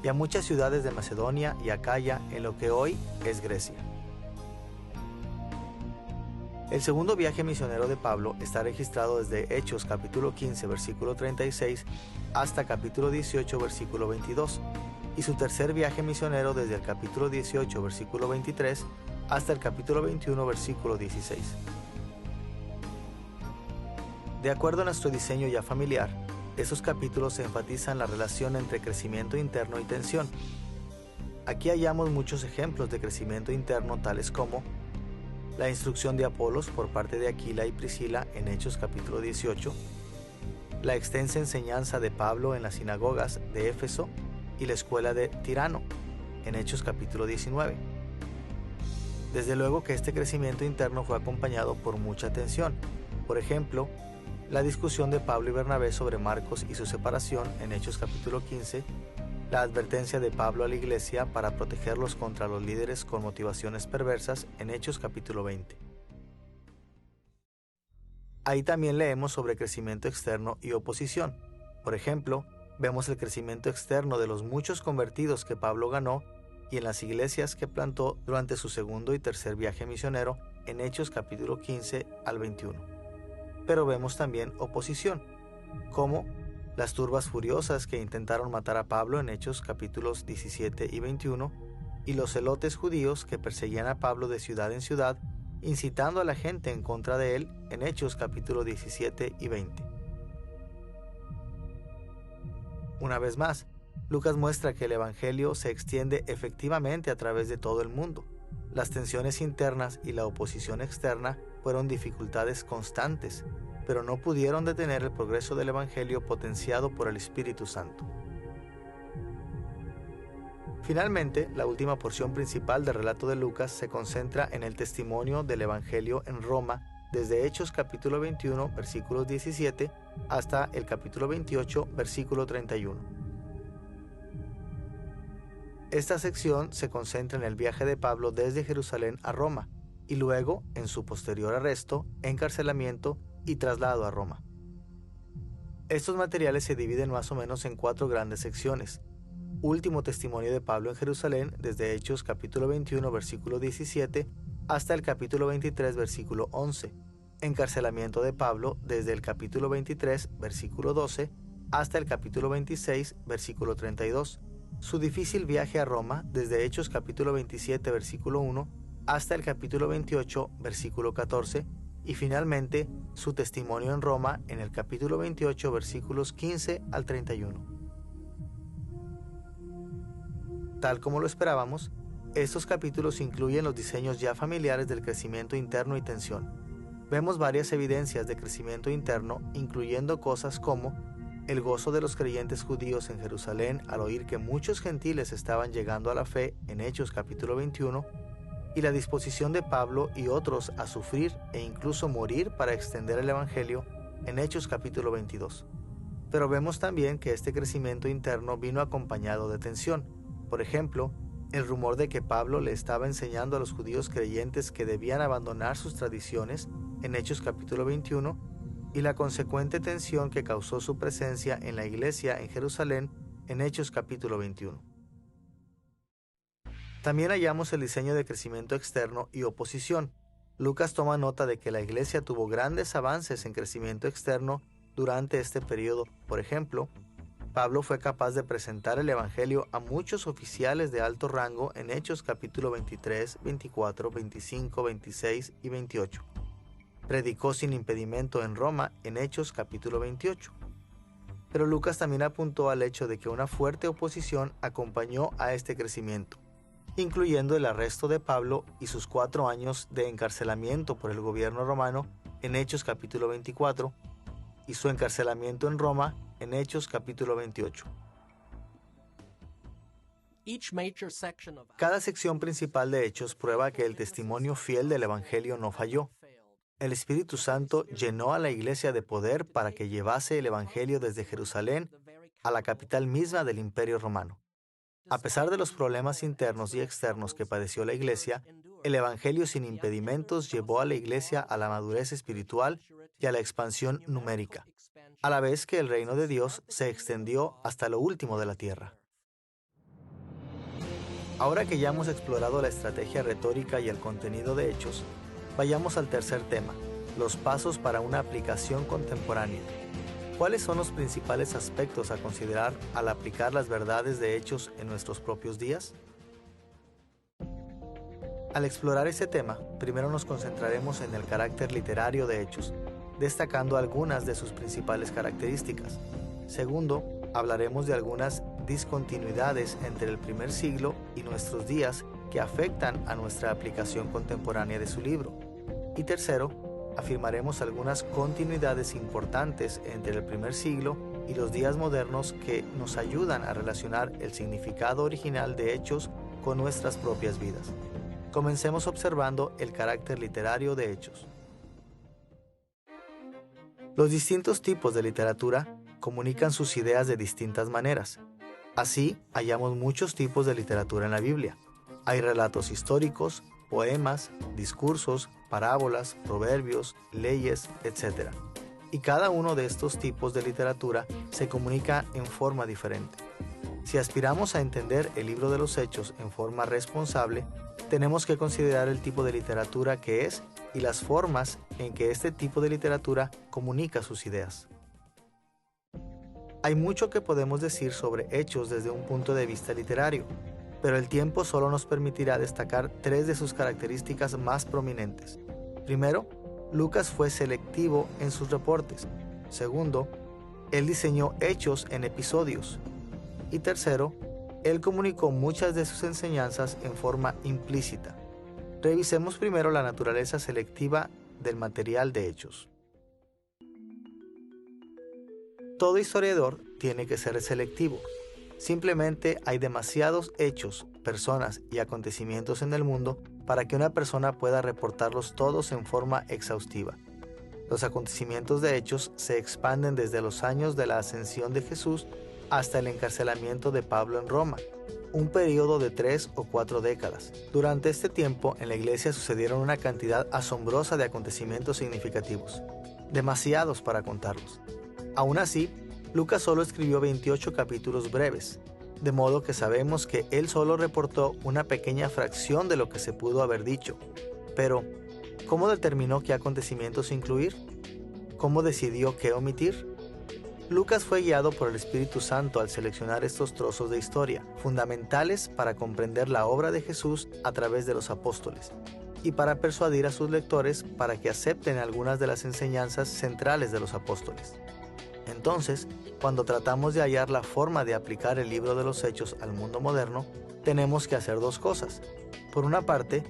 y a muchas ciudades de Macedonia y Acaya en lo que hoy es Grecia. El segundo viaje misionero de Pablo está registrado desde Hechos capítulo 15 versículo 36 hasta capítulo 18 versículo 22, y su tercer viaje misionero desde el capítulo 18 versículo 23 hasta el capítulo 21 versículo 16. De acuerdo a nuestro diseño ya familiar, esos capítulos enfatizan la relación entre crecimiento interno y tensión. Aquí hallamos muchos ejemplos de crecimiento interno, tales como la instrucción de Apolos por parte de Aquila y Priscila en Hechos capítulo 18, la extensa enseñanza de Pablo en las sinagogas de Éfeso y la escuela de Tirano en Hechos capítulo 19. Desde luego que este crecimiento interno fue acompañado por mucha tensión. Por ejemplo, la discusión de Pablo y Bernabé sobre Marcos y su separación en Hechos capítulo 15, la advertencia de Pablo a la iglesia para protegerlos contra los líderes con motivaciones perversas en Hechos capítulo 20. Ahí también leemos sobre crecimiento externo y oposición. Por ejemplo, vemos el crecimiento externo de los muchos convertidos que Pablo ganó y en las iglesias que plantó durante su segundo y tercer viaje misionero en Hechos capítulo 15 al 21. Pero vemos también oposición, como las turbas furiosas que intentaron matar a Pablo en Hechos capítulos 17 y 21, y los celotes judíos que perseguían a Pablo de ciudad en ciudad, incitando a la gente en contra de él en Hechos capítulo 17 y 20. Una vez más, Lucas muestra que el Evangelio se extiende efectivamente a través de todo el mundo. Las tensiones internas y la oposición externa fueron dificultades constantes, pero no pudieron detener el progreso del Evangelio potenciado por el Espíritu Santo. Finalmente, la última porción principal del relato de Lucas se concentra en el testimonio del Evangelio en Roma, desde Hechos capítulo 21, versículos 17, hasta el capítulo 28, versículo 31. Esta sección se concentra en el viaje de Pablo desde Jerusalén a Roma, y luego en su posterior arresto, encarcelamiento y traslado a Roma. Estos materiales se dividen más o menos en 4 grandes secciones. Último testimonio de Pablo en Jerusalén, desde Hechos capítulo 21, versículo 17, hasta el capítulo 23, versículo 11. Encarcelamiento de Pablo, desde el capítulo 23, versículo 12, hasta el capítulo 26, versículo 32. su difícil viaje a Roma desde Hechos capítulo 27 versículo 1 hasta el capítulo 28 versículo 14 y finalmente su testimonio en Roma en el capítulo 28 versículos 15 al 31. Tal como lo esperábamos, estos capítulos incluyen los diseños ya familiares del crecimiento interno y tensión. Vemos varias evidencias de crecimiento interno, incluyendo cosas como el gozo de los creyentes judíos en Jerusalén al oír que muchos gentiles estaban llegando a la fe en Hechos capítulo 21, y la disposición de Pablo y otros a sufrir e incluso morir para extender el Evangelio en Hechos capítulo 22. Pero vemos también que este crecimiento interno vino acompañado de tensión. Por ejemplo, el rumor de que Pablo le estaba enseñando a los judíos creyentes que debían abandonar sus tradiciones en Hechos capítulo 21 y la consecuente tensión que causó su presencia en la iglesia en Jerusalén en Hechos capítulo 21. También hallamos el diseño de crecimiento externo y oposición. Lucas toma nota de que la iglesia tuvo grandes avances en crecimiento externo durante este periodo. Por ejemplo, Pablo fue capaz de presentar el Evangelio a muchos oficiales de alto rango en Hechos capítulo 23, 24, 25, 26 y 28. Predicó sin impedimento en Roma en Hechos capítulo 28. Pero Lucas también apuntó al hecho de que una fuerte oposición acompañó a este crecimiento, incluyendo el arresto de Pablo y sus 4 años de encarcelamiento por el gobierno romano en Hechos capítulo 24 y su encarcelamiento en Roma en Hechos capítulo 28. Cada sección principal de Hechos prueba que el testimonio fiel del Evangelio no falló. El Espíritu Santo llenó a la iglesia de poder para que llevase el Evangelio desde Jerusalén a la capital misma del Imperio Romano. A pesar de los problemas internos y externos que padeció la iglesia, el Evangelio sin impedimentos llevó a la iglesia a la madurez espiritual y a la expansión numérica, a la vez que el reino de Dios se extendió hasta lo último de la tierra. Ahora que ya hemos explorado la estrategia retórica y el contenido de Hechos, vayamos al tercer tema, los pasos para una aplicación contemporánea. ¿Cuáles son los principales aspectos a considerar al aplicar las verdades de Hechos en nuestros propios días? Al explorar este tema, primero nos concentraremos en el carácter literario de Hechos, destacando algunas de sus principales características. Segundo, hablaremos de algunas discontinuidades entre el primer siglo y nuestros días que afectan a nuestra aplicación contemporánea de su libro. Y tercero, afirmaremos algunas continuidades importantes entre el primer siglo y los días modernos que nos ayudan a relacionar el significado original de Hechos con nuestras propias vidas. Comencemos observando el carácter literario de Hechos. Los distintos tipos de literatura comunican sus ideas de distintas maneras. Así, hallamos muchos tipos de literatura en la Biblia. Hay relatos históricos, poemas, discursos, parábolas, proverbios, leyes, etc. Y cada uno de estos tipos de literatura se comunica en forma diferente. Si aspiramos a entender el libro de los Hechos en forma responsable, tenemos que considerar el tipo de literatura que es y las formas en que este tipo de literatura comunica sus ideas. Hay mucho que podemos decir sobre Hechos desde un punto de vista literario, pero el tiempo solo nos permitirá destacar 3 de sus características más prominentes. Primero, Lucas fue selectivo en sus reportes. Segundo, él diseñó hechos en episodios. Y tercero, él comunicó muchas de sus enseñanzas en forma implícita. Revisemos primero la naturaleza selectiva del material de Hechos. Todo historiador tiene que ser selectivo. Simplemente hay demasiados hechos, personas y acontecimientos en el mundo para que una persona pueda reportarlos todos en forma exhaustiva. Los acontecimientos de Hechos se expanden desde los años de la ascensión de Jesús hasta el encarcelamiento de Pablo en Roma, un periodo de 3 o 4 décadas. Durante este tiempo, en la iglesia sucedieron una cantidad asombrosa de acontecimientos significativos, demasiados para contarlos. Aún así, Lucas solo escribió 28 capítulos breves, de modo que sabemos que él solo reportó una pequeña fracción de lo que se pudo haber dicho. Pero, ¿cómo determinó qué acontecimientos incluir? ¿Cómo decidió qué omitir? Lucas fue guiado por el Espíritu Santo al seleccionar estos trozos de historia, fundamentales para comprender la obra de Jesús a través de los apóstoles, y para persuadir a sus lectores para que acepten algunas de las enseñanzas centrales de los apóstoles. Entonces, cuando tratamos de hallar la forma de aplicar el libro de los Hechos al mundo moderno, tenemos que hacer dos cosas. Por una parte,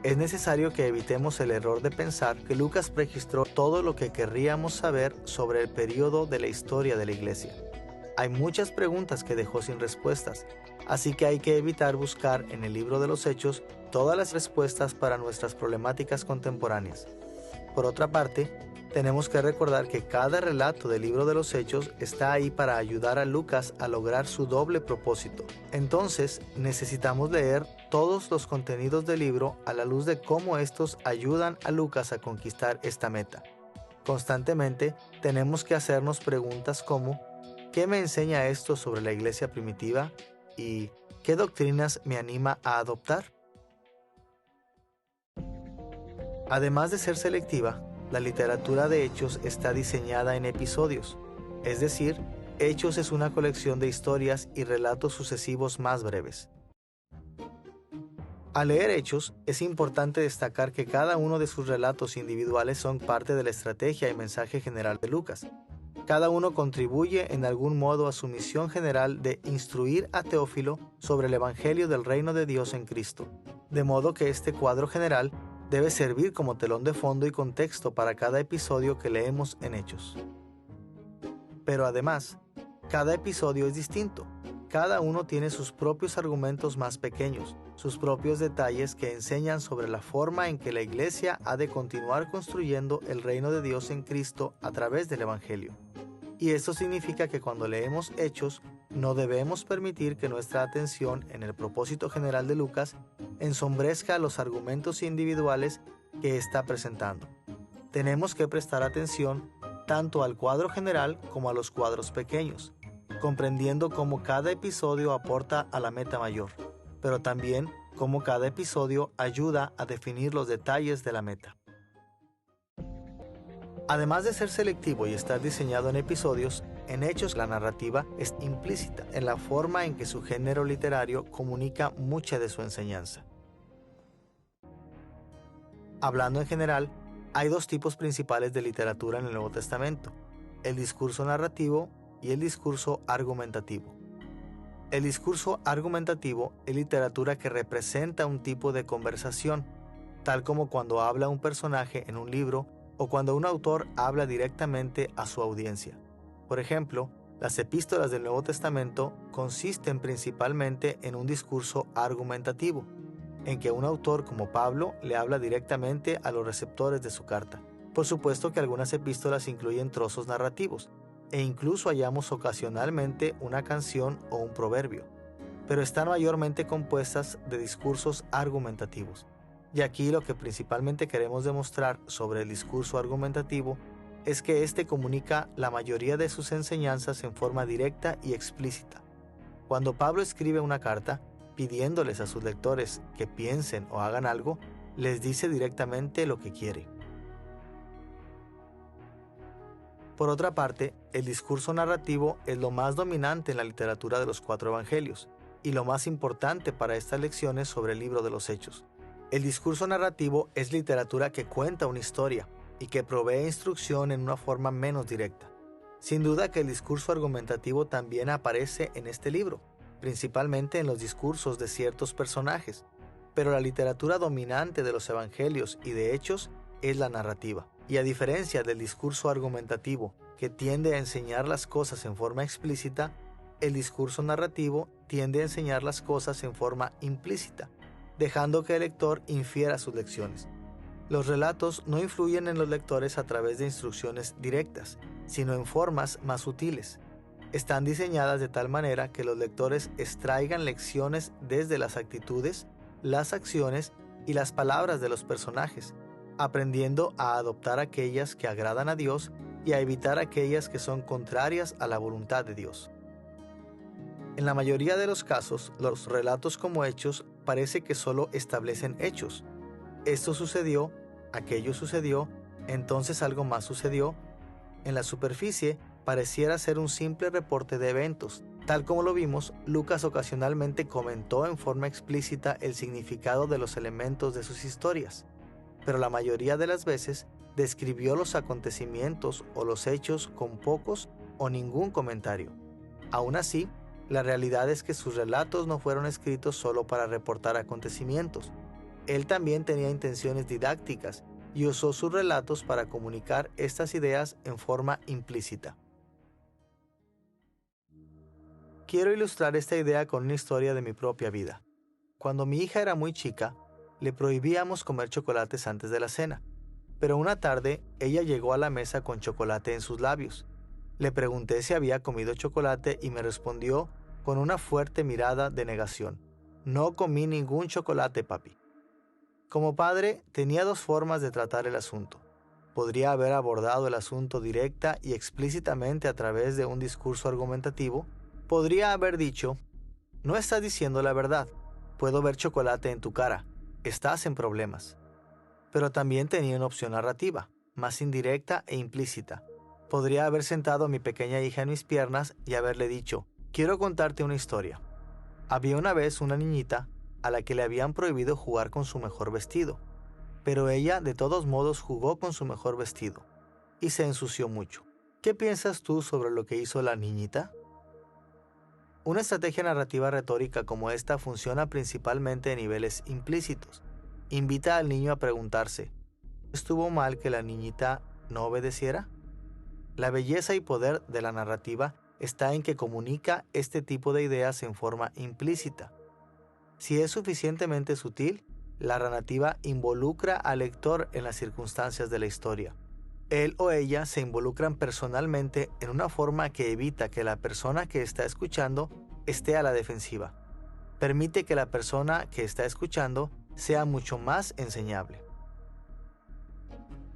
es necesario que evitemos el error de pensar que Lucas registró todo lo que querríamos saber sobre el periodo de la historia de la iglesia. Hay muchas preguntas que dejó sin respuestas, así que hay que evitar buscar en el libro de los Hechos todas las respuestas para nuestras problemáticas contemporáneas. Por otra parte, tenemos que recordar que cada relato del libro de los Hechos está ahí para ayudar a Lucas a lograr su doble propósito. Entonces, necesitamos leer todos los contenidos del libro a la luz de cómo estos ayudan a Lucas a conquistar esta meta. Constantemente, tenemos que hacernos preguntas como: ¿qué me enseña esto sobre la iglesia primitiva? ¿Y qué doctrinas me anima a adoptar? Además de ser selectiva, la literatura de Hechos está diseñada en episodios, es decir, Hechos es una colección de historias y relatos sucesivos más breves. Al leer Hechos, es importante destacar que cada uno de sus relatos individuales son parte de la estrategia y mensaje general de Lucas. Cada uno contribuye en algún modo a su misión general de instruir a Teófilo sobre el Evangelio del Reino de Dios en Cristo, de modo que este cuadro general debe servir como telón de fondo y contexto para cada episodio que leemos en Hechos. Pero además, cada episodio es distinto. Cada uno tiene sus propios argumentos más pequeños, sus propios detalles que enseñan sobre la forma en que la iglesia ha de continuar construyendo el reino de Dios en Cristo a través del Evangelio. Y esto significa que cuando leemos Hechos, no debemos permitir que nuestra atención en el propósito general de Lucas ensombrezca los argumentos individuales que está presentando. Tenemos que prestar atención tanto al cuadro general como a los cuadros pequeños, comprendiendo cómo cada episodio aporta a la meta mayor, pero también cómo cada episodio ayuda a definir los detalles de la meta. Además de ser selectivo y estar diseñado en episodios, en Hechos la narrativa es implícita en la forma en que su género literario comunica mucha de su enseñanza. Hablando en general, hay dos tipos principales de literatura en el Nuevo Testamento: el discurso narrativo y el discurso argumentativo. El discurso argumentativo es literatura que representa un tipo de conversación, tal como cuando habla un personaje en un libro o cuando un autor habla directamente a su audiencia. Por ejemplo, las epístolas del Nuevo Testamento consisten principalmente en un discurso argumentativo, en que un autor como Pablo le habla directamente a los receptores de su carta. Por supuesto que algunas epístolas incluyen trozos narrativos, e incluso hallamos ocasionalmente una canción o un proverbio, pero están mayormente compuestas de discursos argumentativos. Y aquí lo que principalmente queremos demostrar sobre el discurso argumentativo es que éste comunica la mayoría de sus enseñanzas en forma directa y explícita. Cuando Pablo escribe una carta pidiéndoles a sus lectores que piensen o hagan algo, les dice directamente lo que quiere. Por otra parte, el discurso narrativo es lo más dominante en la literatura de los 4 evangelios y lo más importante para estas lecciones sobre el libro de los Hechos. El discurso narrativo es literatura que cuenta una historia y que provee instrucción en una forma menos directa. Sin duda que el discurso argumentativo también aparece en este libro, principalmente en los discursos de ciertos personajes, pero la literatura dominante de los evangelios y de Hechos es la narrativa. Y a diferencia del discurso argumentativo, que tiende a enseñar las cosas en forma explícita, el discurso narrativo tiende a enseñar las cosas en forma implícita, dejando que el lector infiera sus lecciones. Los relatos no influyen en los lectores a través de instrucciones directas, sino en formas más sutiles. Están diseñadas de tal manera que los lectores extraigan lecciones desde las actitudes, las acciones y las palabras de los personajes, aprendiendo a adoptar aquellas que agradan a Dios y a evitar aquellas que son contrarias a la voluntad de Dios. En la mayoría de los casos, los relatos como Hechos parece que solo establecen hechos. Esto sucedió, aquello sucedió, entonces algo más sucedió. En la superficie, pareciera ser un simple reporte de eventos. Tal como lo vimos, Lucas ocasionalmente comentó en forma explícita el significado de los elementos de sus historias, pero la mayoría de las veces describió los acontecimientos o los hechos con pocos o ningún comentario. Aún así, la realidad es que sus relatos no fueron escritos solo para reportar acontecimientos. Él también tenía intenciones didácticas y usó sus relatos para comunicar estas ideas en forma implícita. Quiero ilustrar esta idea con una historia de mi propia vida. Cuando mi hija era muy chica, le prohibíamos comer chocolates antes de la cena, pero una tarde ella llegó a la mesa con chocolate en sus labios. Le pregunté si había comido chocolate y me respondió con una fuerte mirada de negación: "No comí ningún chocolate, papi". Como padre, tenía dos formas de tratar el asunto. Podría haber abordado el asunto directa y explícitamente a través de un discurso argumentativo. Podría haber dicho: "No estás diciendo la verdad. Puedo ver chocolate en tu cara. Estás en problemas". Pero también tenía una opción narrativa, más indirecta e implícita. Podría haber sentado a mi pequeña hija en mis piernas y haberle dicho: "Quiero contarte una historia. Había una vez una niñita a la que le habían prohibido jugar con su mejor vestido, pero ella de todos modos jugó con su mejor vestido y se ensució mucho. ¿Qué piensas tú sobre lo que hizo la niñita?". Una estrategia narrativa retórica como esta funciona principalmente en niveles implícitos. Invita al niño a preguntarse: ¿estuvo mal que la niñita no obedeciera? La belleza y poder de la narrativa está en que comunica este tipo de ideas en forma implícita. Si es suficientemente sutil, la narrativa involucra al lector en las circunstancias de la historia. Él o ella se involucran personalmente en una forma que evita que la persona que está escuchando esté a la defensiva. Permite que la persona que está escuchando sea mucho más enseñable.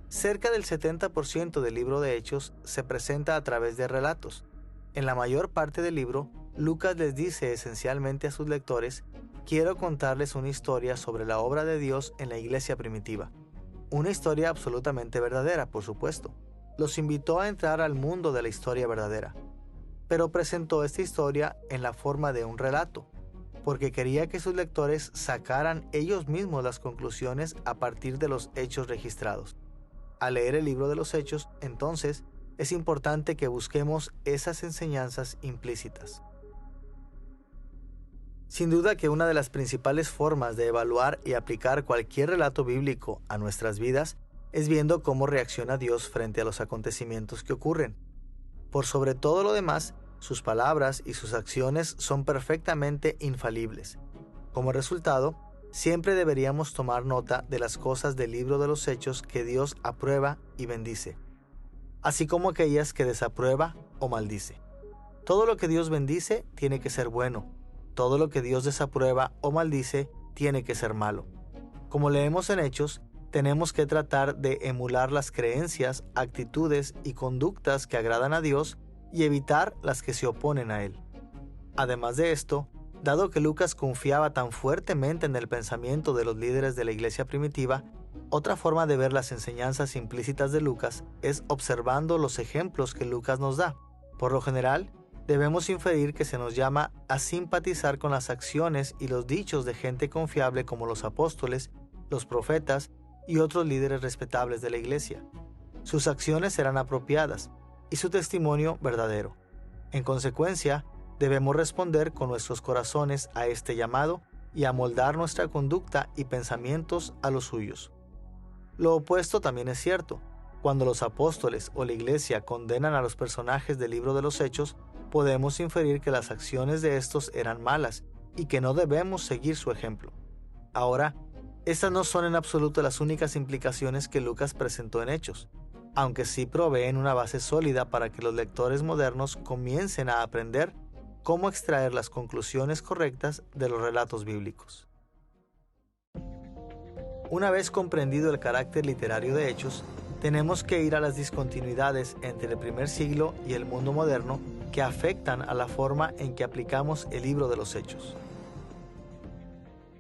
Cerca del 70% del libro de Hechos se presenta a través de relatos. En la mayor parte del libro, Lucas les dice esencialmente a sus lectores: "Quiero contarles una historia sobre la obra de Dios en la iglesia primitiva". Una historia absolutamente verdadera, por supuesto. Los invitó a entrar al mundo de la historia verdadera, pero presentó esta historia en la forma de un relato, porque quería que sus lectores sacaran ellos mismos las conclusiones a partir de los hechos registrados. Al leer el libro de los Hechos, entonces, es importante que busquemos esas enseñanzas implícitas. Sin duda que una de las principales formas de evaluar y aplicar cualquier relato bíblico a nuestras vidas es viendo cómo reacciona Dios frente a los acontecimientos que ocurren. Por sobre todo lo demás, sus palabras y sus acciones son perfectamente infalibles. Como resultado, siempre deberíamos tomar nota de las cosas del libro de los Hechos que Dios aprueba y bendice, así como aquellas que desaprueba o maldice. Todo lo que Dios bendice tiene que ser bueno. Todo lo que Dios desaprueba o maldice tiene que ser malo. Como leemos en Hechos, tenemos que tratar de emular las creencias, actitudes y conductas que agradan a Dios y evitar las que se oponen a Él. Además de esto, dado que Lucas confiaba tan fuertemente en el pensamiento de los líderes de la iglesia primitiva, otra forma de ver las enseñanzas implícitas de Lucas es observando los ejemplos que Lucas nos da. Por lo general, debemos inferir que se nos llama a simpatizar con las acciones y los dichos de gente confiable como los apóstoles, los profetas y otros líderes respetables de la iglesia. Sus acciones serán apropiadas y su testimonio verdadero. En consecuencia, debemos responder con nuestros corazones a este llamado y amoldar nuestra conducta y pensamientos a los suyos. Lo opuesto también es cierto. Cuando los apóstoles o la iglesia condenan a los personajes del libro de los Hechos, podemos inferir que las acciones de estos eran malas y que no debemos seguir su ejemplo. Ahora, estas no son en absoluto las únicas implicaciones que Lucas presentó en Hechos, aunque sí proveen una base sólida para que los lectores modernos comiencen a aprender cómo extraer las conclusiones correctas de los relatos bíblicos. Una vez comprendido el carácter literario de Hechos, tenemos que ir a las discontinuidades entre el primer siglo y el mundo moderno que afectan a la forma en que aplicamos el libro de los Hechos.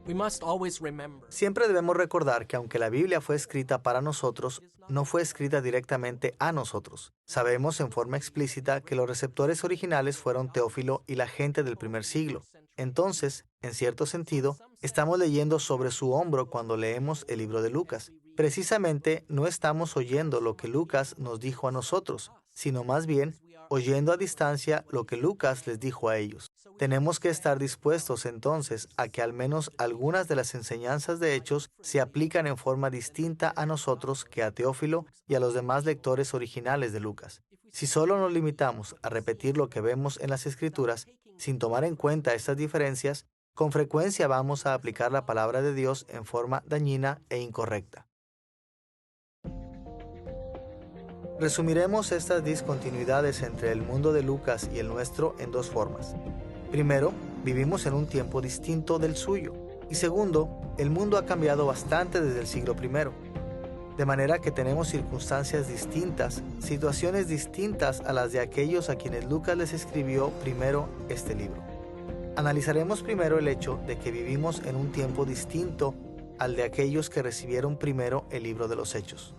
We must always remember Siempre debemos recordar que aunque la Biblia fue escrita para nosotros, no fue escrita directamente a nosotros. Sabemos en forma explícita que los receptores originales fueron Teófilo y la gente del primer siglo. Entonces, en cierto sentido, estamos leyendo sobre su hombro cuando leemos el libro de Lucas. Precisamente no estamos oyendo lo que Lucas nos dijo a nosotros, sino más bien oyendo a distancia lo que Lucas les dijo a ellos. Tenemos que estar dispuestos entonces a que al menos algunas de las enseñanzas de Hechos se aplican en forma distinta a nosotros que a Teófilo y a los demás lectores originales de Lucas. Si solo nos limitamos a repetir lo que vemos en las Escrituras, sin tomar en cuenta estas diferencias, con frecuencia vamos a aplicar la palabra de Dios en forma dañina e incorrecta. Resumiremos estas discontinuidades entre el mundo de Lucas y el nuestro en dos formas. Primero, vivimos en un tiempo distinto del suyo. Y segundo, el mundo ha cambiado bastante desde el siglo I. De manera que tenemos circunstancias distintas, situaciones distintas a las de aquellos a quienes Lucas les escribió primero este libro. Analizaremos primero el hecho de que vivimos en un tiempo distinto al de aquellos que recibieron primero el libro de los Hechos.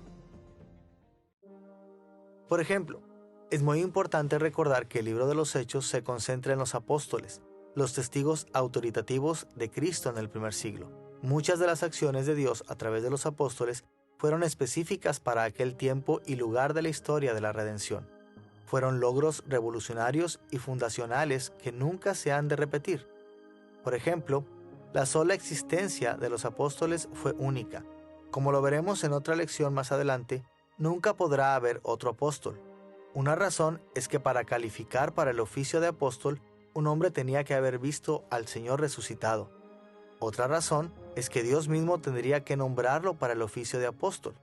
Por ejemplo, es muy importante recordar que el libro de los Hechos se concentra en los apóstoles, los testigos autoritativos de Cristo en el primer siglo. Muchas de las acciones de Dios a través de los apóstoles fueron específicas para aquel tiempo y lugar de la historia de la redención. Fueron logros revolucionarios y fundacionales que nunca se han de repetir. Por ejemplo, la sola existencia de los apóstoles fue única. Como lo veremos en otra lección más adelante, nunca podrá haber otro apóstol. Una razón es que para calificar para el oficio de apóstol, un hombre tenía que haber visto al Señor resucitado. Otra razón es que Dios mismo tendría que nombrarlo para el oficio de apóstol.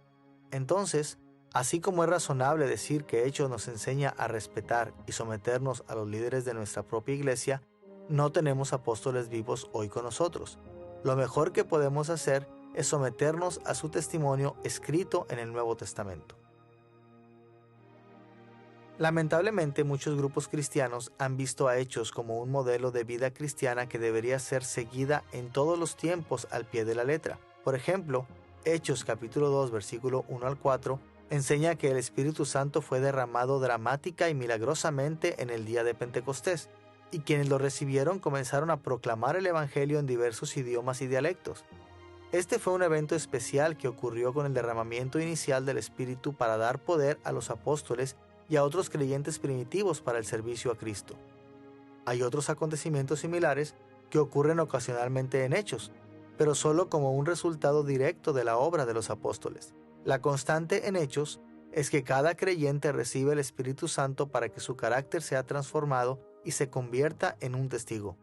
Entonces, así como es razonable decir que Hechos nos enseña a respetar y someternos a los líderes de nuestra propia iglesia, no tenemos apóstoles vivos hoy con nosotros. Lo mejor que podemos hacer es someternos a su testimonio escrito en el Nuevo Testamento. Lamentablemente, muchos grupos cristianos han visto a Hechos como un modelo de vida cristiana que debería ser seguida en todos los tiempos al pie de la letra. Por ejemplo, Hechos capítulo 2, versículo 1 al 4, enseña que el Espíritu Santo fue derramado dramática y milagrosamente en el día de Pentecostés, y quienes lo recibieron comenzaron a proclamar el Evangelio en diversos idiomas y dialectos. Este fue un evento especial que ocurrió con el derramamiento inicial del Espíritu para dar poder a los apóstoles y a otros creyentes primitivos para el servicio a Cristo. Hay otros acontecimientos similares que ocurren ocasionalmente en Hechos, pero solo como un resultado directo de la obra de los apóstoles. La constante en Hechos es que cada creyente recibe el Espíritu Santo para que su carácter sea transformado y se convierta en un testigo.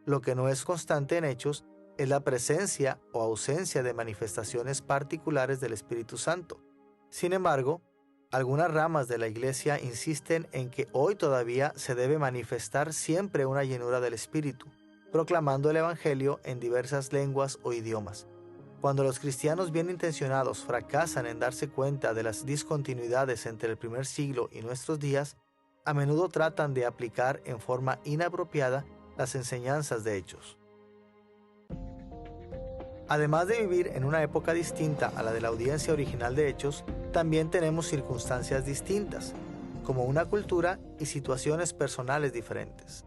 Lo que no es constante en Hechos es la presencia o ausencia de manifestaciones particulares del Espíritu Santo. Sin embargo, algunas ramas de la Iglesia insisten en que hoy todavía se debe manifestar siempre una llenura del Espíritu, proclamando el Evangelio en diversas lenguas o idiomas. Cuando los cristianos bien intencionados fracasan en darse cuenta de las discontinuidades entre el primer siglo y nuestros días, a menudo tratan de aplicar en forma inapropiada las enseñanzas de Hechos. Además de vivir en una época distinta a la de la audiencia original de Hechos, también tenemos circunstancias distintas, como una cultura y situaciones personales diferentes.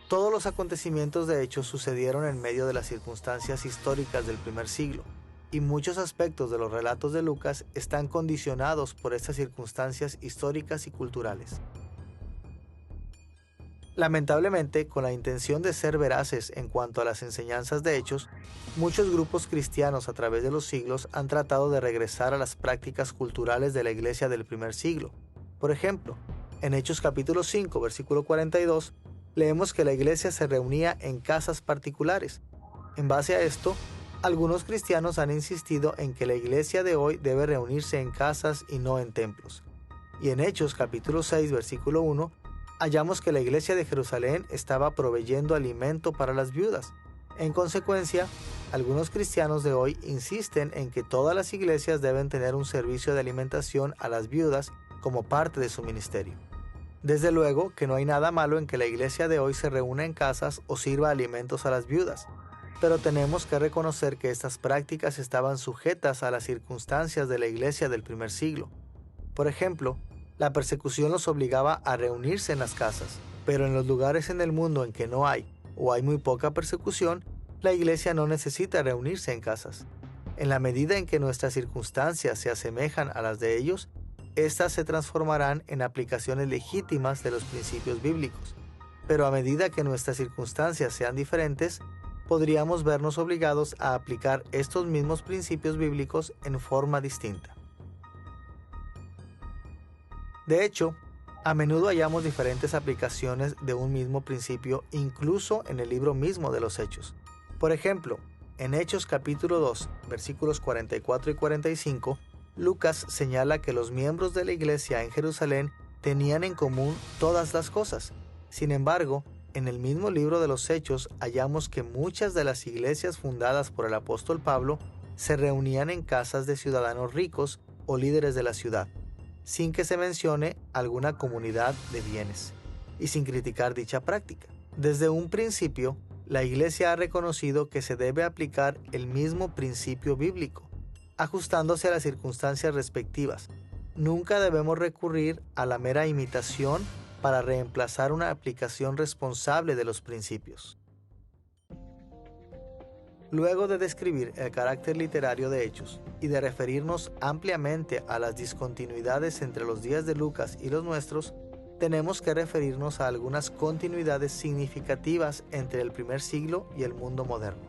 Todos los acontecimientos de Hechos sucedieron en medio de las circunstancias históricas del primer siglo, y muchos aspectos de los relatos de Lucas están condicionados por estas circunstancias históricas y culturales. Lamentablemente, con la intención de ser veraces en cuanto a las enseñanzas de Hechos, muchos grupos cristianos a través de los siglos han tratado de regresar a las prácticas culturales de la iglesia del primer siglo. Por ejemplo, en Hechos capítulo 5, versículo 42, leemos que la iglesia se reunía en casas particulares. En base a esto, algunos cristianos han insistido en que la iglesia de hoy debe reunirse en casas y no en templos. Y en Hechos capítulo 6, versículo 1, hallamos que la iglesia de Jerusalén estaba proveyendo alimento para las viudas. En consecuencia, algunos cristianos de hoy insisten en que todas las iglesias deben tener un servicio de alimentación a las viudas como parte de su ministerio. Desde luego que no hay nada malo en que la iglesia de hoy se reúna en casas o sirva alimentos a las viudas. pero tenemos que reconocer que estas prácticas estaban sujetas a las circunstancias de la iglesia del primer siglo. Por ejemplo, la persecución los obligaba a reunirse en las casas, pero en los lugares en el mundo en que no hay o hay muy poca persecución, la iglesia no necesita reunirse en casas. En la medida en que nuestras circunstancias se asemejan a las de ellos, éstas se transformarán en aplicaciones legítimas de los principios bíblicos. Pero a medida que nuestras circunstancias sean diferentes, podríamos vernos obligados a aplicar estos mismos principios bíblicos en forma distinta. De hecho, a menudo hallamos diferentes aplicaciones de un mismo principio incluso en el libro mismo de los Hechos. Por ejemplo, en Hechos capítulo 2, versículos 44 y 45, Lucas señala que los miembros de la iglesia en Jerusalén tenían en común todas las cosas. Sin embargo, en el mismo libro de los Hechos hallamos que muchas de las iglesias fundadas por el apóstol Pablo se reunían en casas de ciudadanos ricos o líderes de la ciudad, sin que se mencione alguna comunidad de bienes, y sin criticar dicha práctica. Desde un principio, la iglesia ha reconocido que se debe aplicar el mismo principio bíblico, ajustándose a las circunstancias respectivas. Nunca debemos recurrir a la mera imitación para reemplazar una aplicación responsable de los principios. Luego de describir el carácter literario de Hechos y de referirnos ampliamente a las discontinuidades entre los días de Lucas y los nuestros, tenemos que referirnos a algunas continuidades significativas entre el primer siglo y el mundo moderno.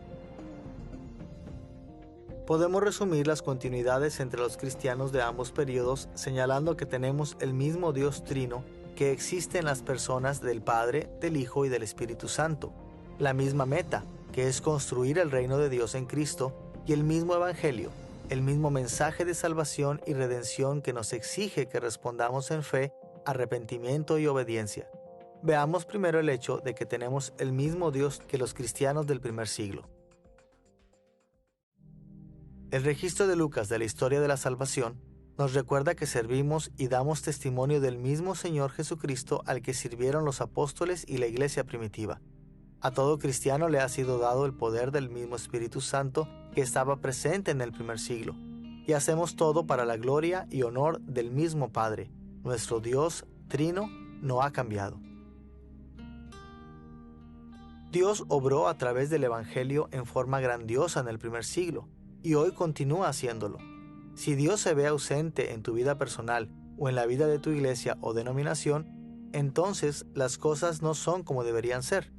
Podemos resumir las continuidades entre los cristianos de ambos periodos señalando que tenemos el mismo Dios trino que existe en las personas del Padre, del Hijo y del Espíritu Santo, la misma meta, que es construir el reino de Dios en Cristo, y el mismo Evangelio, el mismo mensaje de salvación y redención que nos exige que respondamos en fe, arrepentimiento y obediencia. Veamos primero el hecho de que tenemos el mismo Dios que los cristianos del primer siglo. El registro de Lucas de la historia de la salvación nos recuerda que servimos y damos testimonio del mismo Señor Jesucristo al que sirvieron los apóstoles y la iglesia primitiva. A todo cristiano le ha sido dado el poder del mismo Espíritu Santo que estaba presente en el primer siglo, y hacemos todo para la gloria y honor del mismo Padre. Nuestro Dios trino no ha cambiado. Dios obró a través del Evangelio en forma grandiosa en el primer siglo, y hoy continúa haciéndolo. Si Dios se ve ausente en tu vida personal o en la vida de tu iglesia o denominación, entonces las cosas no son como deberían ser.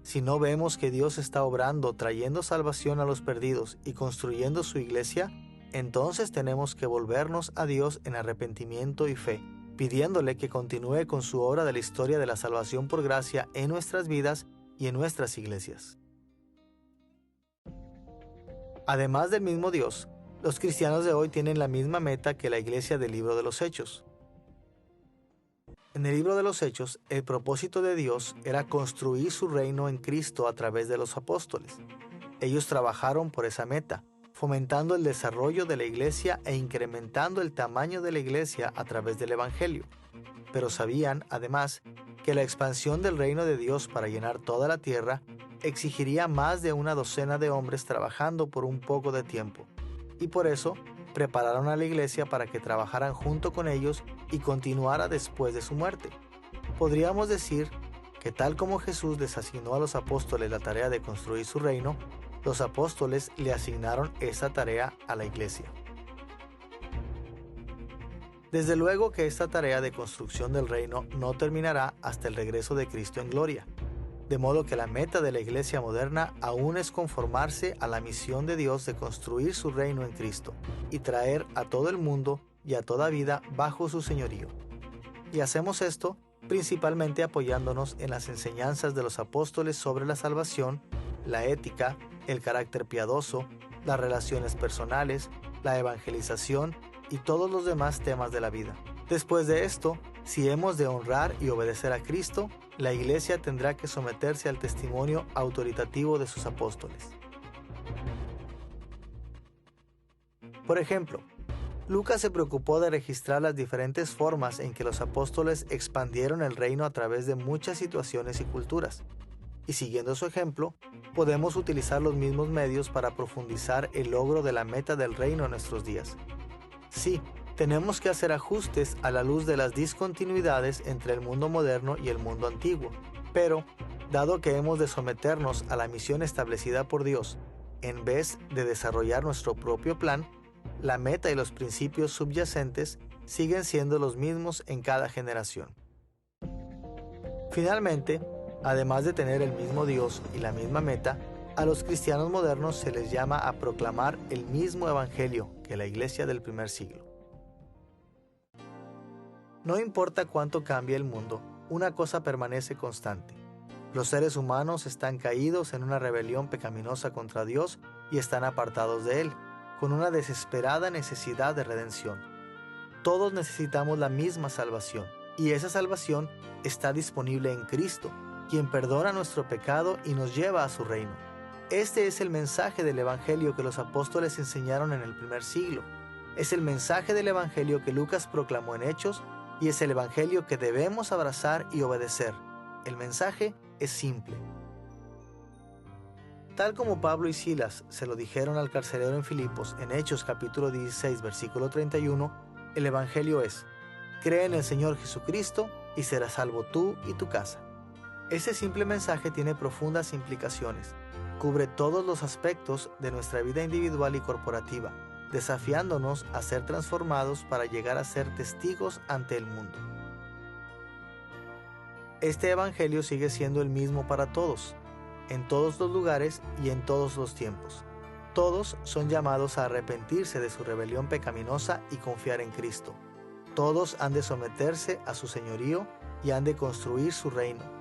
Si no vemos que Dios está obrando, trayendo salvación a los perdidos y construyendo su iglesia, entonces tenemos que volvernos a Dios en arrepentimiento y fe, pidiéndole que continúe con su obra de la historia de la salvación por gracia en nuestras vidas y en nuestras iglesias. Además del mismo Dios, los cristianos de hoy tienen la misma meta que la iglesia del libro de los Hechos. En el libro de los Hechos, el propósito de Dios era construir su reino en Cristo a través de los apóstoles. Ellos trabajaron por esa meta, fomentando el desarrollo de la iglesia e incrementando el tamaño de la iglesia a través del Evangelio. Pero sabían, además, que la expansión del reino de Dios para llenar toda la tierra exigiría más de una docena de hombres trabajando por un poco de tiempo. Y por eso, prepararon a la iglesia para que trabajaran junto con ellos y continuara después de su muerte. Podríamos decir que tal como Jesús les asignó a los apóstoles la tarea de construir su reino, los apóstoles le asignaron esa tarea a la iglesia. Desde luego que esta tarea de construcción del reino no terminará hasta el regreso de Cristo en gloria, de modo que la meta de la iglesia moderna aún es conformarse a la misión de Dios de construir su reino en Cristo y traer a todo el mundo y a toda vida bajo su señorío. Y hacemos esto principalmente apoyándonos en las enseñanzas de los apóstoles sobre la salvación, la ética, el carácter piadoso, las relaciones personales, la evangelización y todos los demás temas de la vida. Después de esto, si hemos de honrar y obedecer a Cristo, la iglesia tendrá que someterse al testimonio autoritativo de sus apóstoles. Por ejemplo, Lucas se preocupó de registrar las diferentes formas en que los apóstoles expandieron el reino a través de muchas situaciones y culturas. y siguiendo su ejemplo, podemos utilizar los mismos medios para profundizar el logro de la meta del reino en nuestros días. Sí, tenemos que hacer ajustes a la luz de las discontinuidades entre el mundo moderno y el mundo antiguo, pero, dado que hemos de someternos a la misión establecida por Dios, en vez de desarrollar nuestro propio plan, la meta y los principios subyacentes siguen siendo los mismos en cada generación. Finalmente, además de tener el mismo Dios y la misma meta, a los cristianos modernos se les llama a proclamar el mismo evangelio que la iglesia del primer siglo. No importa cuánto cambie el mundo, una cosa permanece constante. Los seres humanos están caídos en una rebelión pecaminosa contra Dios y están apartados de Él, con una desesperada necesidad de redención. Todos necesitamos la misma salvación, y esa salvación está disponible en Cristo, quien perdona nuestro pecado y nos lleva a su reino. Este es el mensaje del Evangelio que los apóstoles enseñaron en el primer siglo. Es el mensaje del Evangelio que Lucas proclamó en Hechos y es el Evangelio que debemos abrazar y obedecer. El mensaje es simple. Tal como Pablo y Silas se lo dijeron al carcelero en Filipos en Hechos capítulo 16 versículo 31, el Evangelio es: cree en el Señor Jesucristo y serás salvo tú y tu casa. Ese simple mensaje tiene profundas implicaciones. Cubre todos los aspectos de nuestra vida individual y corporativa, desafiándonos a ser transformados para llegar a ser testigos ante el mundo. Este evangelio sigue siendo el mismo para todos, en todos los lugares y en todos los tiempos. Todos son llamados a arrepentirse de su rebelión pecaminosa y confiar en Cristo. Todos han de someterse a su señorío y han de construir su reino.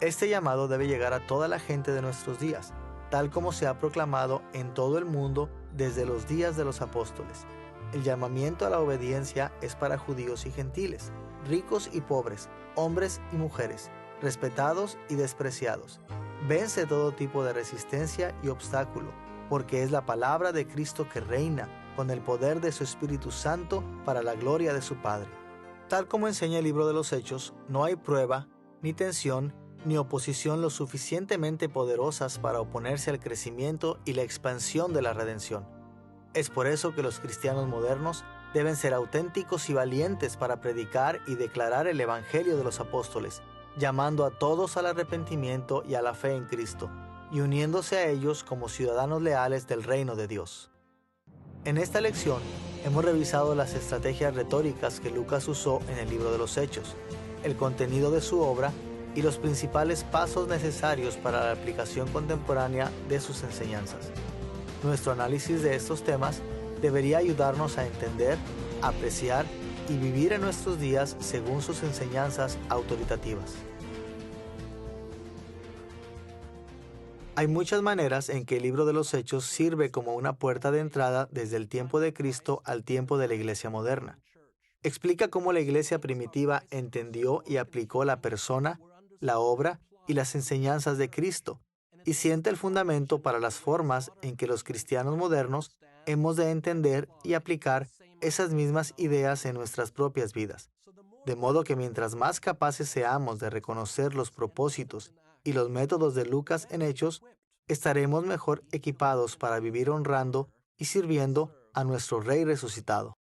Este llamado debe llegar a toda la gente de nuestros días, tal como se ha proclamado en todo el mundo desde los días de los apóstoles. El llamamiento a la obediencia es para judíos y gentiles, ricos y pobres, hombres y mujeres, respetados y despreciados. Vence todo tipo de resistencia y obstáculo, porque es la palabra de Cristo que reina con el poder de su Espíritu Santo para la gloria de su Padre. Tal como enseña el libro de los Hechos, no hay prueba, ni tensión, ni oposición lo suficientemente poderosas para oponerse al crecimiento y la expansión de la redención. Es por eso que los cristianos modernos deben ser auténticos y valientes para predicar y declarar el Evangelio de los apóstoles, llamando a todos al arrepentimiento y a la fe en Cristo, y uniéndose a ellos como ciudadanos leales del reino de Dios. En esta lección hemos revisado las estrategias retóricas que Lucas usó en el libro de los Hechos, el contenido de su obra y los principales pasos necesarios para la aplicación contemporánea de sus enseñanzas. Nuestro análisis de estos temas debería ayudarnos a entender, apreciar y vivir en nuestros días según sus enseñanzas autoritativas. Hay muchas maneras en que el libro de los Hechos sirve como una puerta de entrada desde el tiempo de Cristo al tiempo de la Iglesia moderna. Explica cómo la Iglesia primitiva entendió y aplicó la persona, la obra y las enseñanzas de Cristo, y siente el fundamento para las formas en que los cristianos modernos hemos de entender y aplicar esas mismas ideas en nuestras propias vidas. De modo que mientras más capaces seamos de reconocer los propósitos y los métodos de Lucas en Hechos, estaremos mejor equipados para vivir honrando y sirviendo a nuestro Rey resucitado.